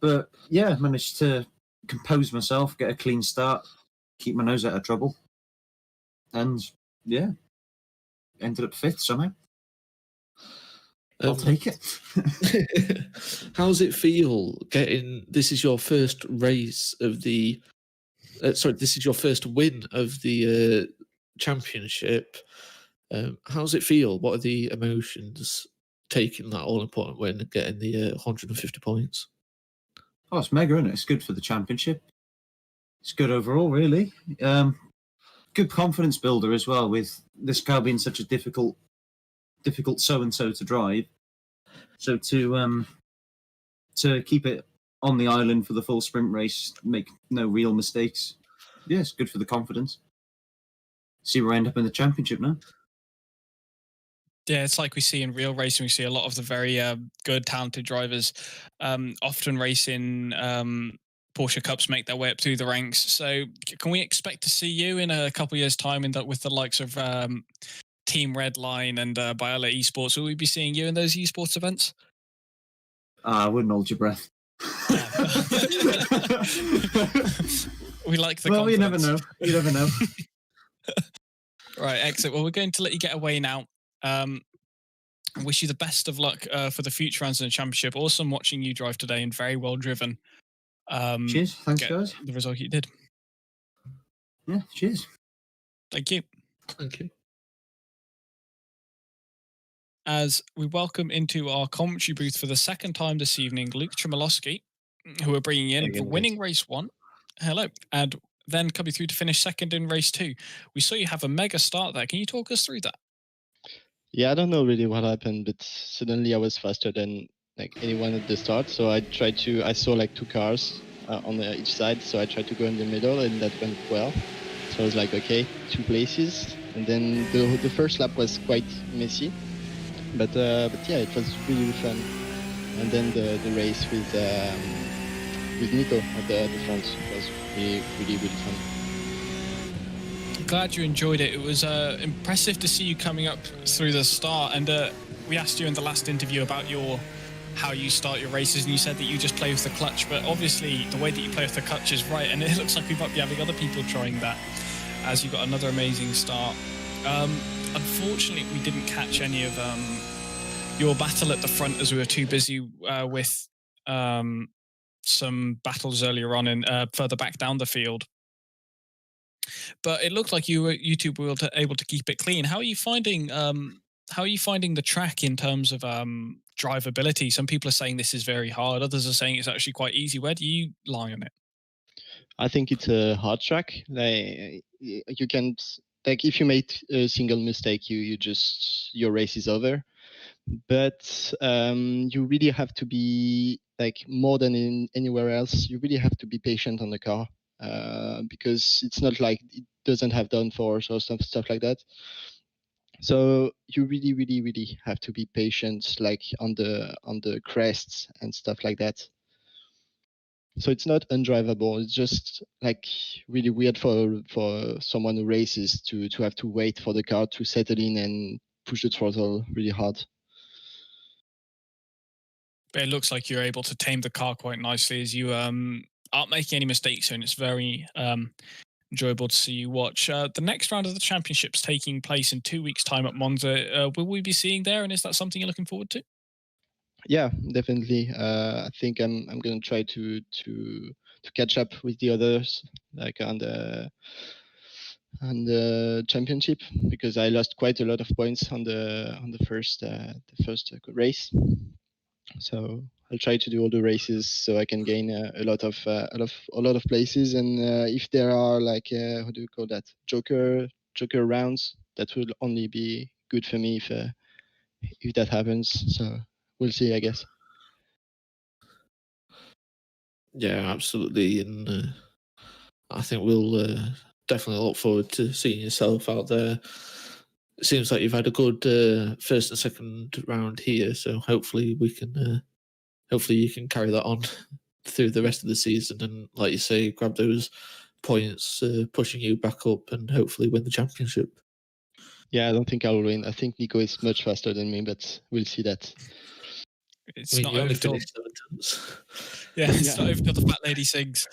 but yeah, managed to compose myself, get a clean start, keep my nose out of trouble, and yeah, ended up 5th somehow. I'll take it. How's it feel getting? This is your first race of the. This is your first win of the championship. How's it feel? What are the emotions taking that all-important win and getting the 150 points? Oh, it's mega, isn't it? It's good for the championship. It's good overall, really. Good confidence builder as well, with this car being such a difficult so-and-so to drive. So to keep it on the island for the full sprint race, make no real mistakes. Yeah, it's good for the confidence. See where I end up in the championship now. Yeah, it's like we see in real racing. We see a lot of the very good, talented drivers often racing Porsche Cups make their way up through the ranks. So can we expect to see you in a couple of years' time with the likes of Team Redline and Biola Esports? Will we be seeing you in those esports events? I wouldn't hold your breath. We like the well, confidence. you never know. You never know. Right, excellent. Well, we're going to let you get away now. Wish you the best of luck for the future rounds in the championship. Awesome watching you drive today and very well driven. Cheers. Thanks, guys. The result you did. Yeah, cheers. Thank you. Thank you. As we welcome into our commentary booth for the second time this evening, Luke Tremolowski, who are bringing in for winning race 1. Hello. And then coming through to finish second in race 2. We saw you have a mega start there. Can you talk us through that? Yeah, I don't know really what happened, but suddenly I was faster than like anyone at the start. So I saw like 2 cars on each side. So I tried to go in the middle, and that went well. So I was like, okay, 2 places. And then the first lap was quite messy. But yeah, it was really fun. And then the race with Nico at the front was really fun. Glad you enjoyed it. It was impressive to see you coming up through the start. And we asked you in the last interview about how you start your races, and you said that you just play with the clutch. But obviously, the way that you play with the clutch is right, and it looks like we might be having other people trying that. As you got another amazing start. Unfortunately, we didn't catch any of your battle at the front as we were too busy with some battles earlier on and further back down the field. But it looked like you two were able to keep it clean. How are you finding the track in terms of drivability? Some people are saying this is very hard. Others are saying it's actually quite easy. Where do you lie on it? I think it's a hard track. Like you can, like, if you make a single mistake, your race is over. But you really have to be, like, more than in anywhere else, you really have to be patient on the car because it's not like it doesn't have downforce or stuff like that. So you really have to be patient, like on the crests and stuff like that. So it's not undrivable. It's just like really weird for someone who races to have to wait for the car to settle in and push the throttle really hard. But it looks like you're able to tame the car quite nicely as you aren't making any mistakes, and it's very enjoyable to see you watch. The next round of the championship's taking place in 2 weeks' time at Monza. Will we be seeing there, and is that something you're looking forward to? Yeah, definitely. I think I'm gonna try to catch up with the others, like on the championship, because I lost quite a lot of points on the first race. So I'll try to do all the races so I can gain a lot of places. And if there are like how do you call that, joker rounds, that will only be good for me if that happens. So we'll see, I guess. Yeah, absolutely, and I think we'll definitely look forward to seeing yourself out there. It seems like you've had a good first and second round here, so hopefully we can, hopefully you can carry that on through the rest of the season, and like you say, grab those points, pushing you back up, and hopefully win the championship. Yeah, I don't think I'll win. I think Nico is much faster than me, but we'll see that. It's I mean, not you only over till finished 7th. yeah, it's Yeah. not over till the fat lady sings.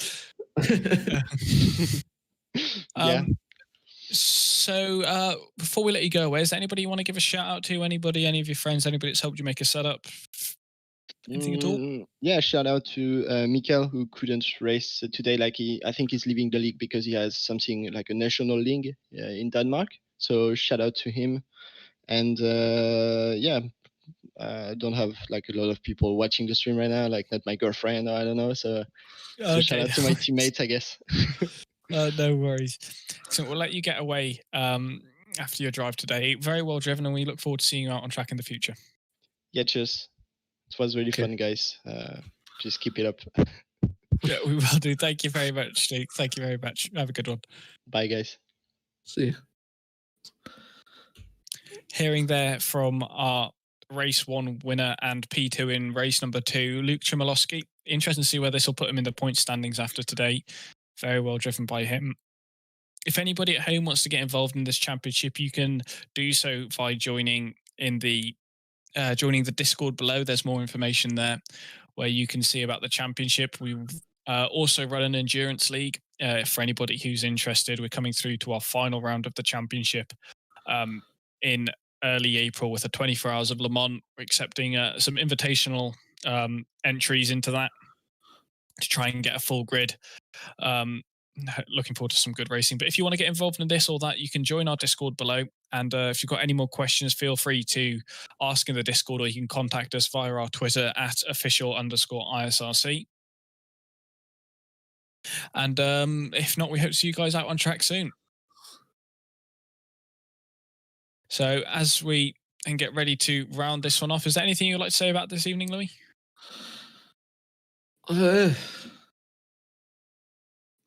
Yeah. So before we let you go, is there anybody you want to give a shout out to? Anybody, any of your friends, anybody that's helped you make a setup? Anything at all? Yeah, shout out to Mikael, who couldn't race today. Like I think he's leaving the league because he has something like a national league in Denmark. So shout out to him. And yeah, I don't have like a lot of people watching the stream right now, like not my girlfriend or I don't know. So shout out to my teammates, I guess. No worries. So we'll let you get away after your drive today. Very well driven, and we look forward to seeing you out on track in the future. Yeah, cheers. It was really Okay. fun, guys. Just keep it up. Yeah, we will do. Thank you very much, Steve. Thank you very much. Have a good one. Bye, guys. See you. Hearing there from our race 1 winner and P2 in race number 2, Luke Chmielowski. Interesting to see where this will put him in the point standings after today. Very well driven by him. If anybody at home wants to get involved in this championship, you can do so by joining the Discord below. There's more information there where you can see about the championship. We also run an endurance league for anybody who's interested. We're coming through to our final round of the championship in early April with a 24 hours of Le Mans. We're accepting some invitational entries into that to try and get a full grid. Looking forward to some good racing. But if you want to get involved in this or that, you can join our Discord below. And if you've got any more questions, feel free to ask in the Discord, or you can contact us via our Twitter at @official_ISRC. And if not, we hope to see you guys out on track soon. So as we get ready to round this one off, is there anything you'd like to say about this evening, Louis?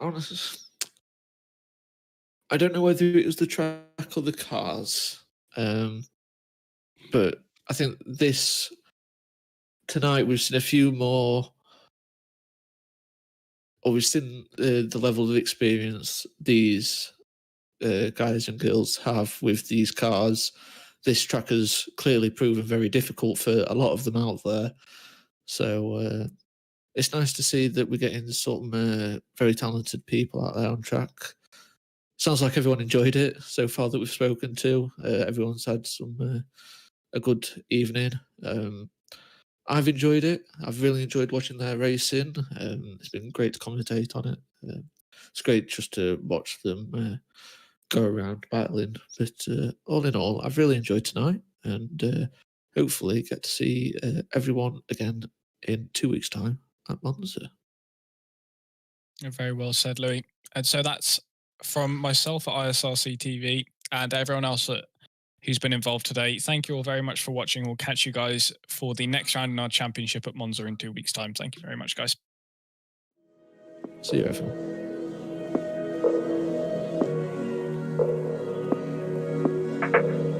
Honestly, I don't know whether it was the track or the cars, but I think tonight we've seen a few more, or we've seen the level of experience these guys and girls have with these cars. This track has clearly proven very difficult for a lot of them out there. So it's nice to see that we're getting some very talented people out there on track. Sounds like everyone enjoyed it so far that we've spoken to. Everyone's had a good evening. I've enjoyed it. I've really enjoyed watching their racing. It's been great to commentate on it. It's great just to watch them go around battling. But all in all, I've really enjoyed tonight, and hopefully get to see everyone again in 2 weeks' time at Monza. Very well said, Louis. And so that's from myself at ISRC TV and everyone else who's been involved today. Thank you all very much for watching. We'll catch you guys for the next round in our championship at Monza in 2 weeks' time. Thank you very much, guys. See you, everyone. Thank you.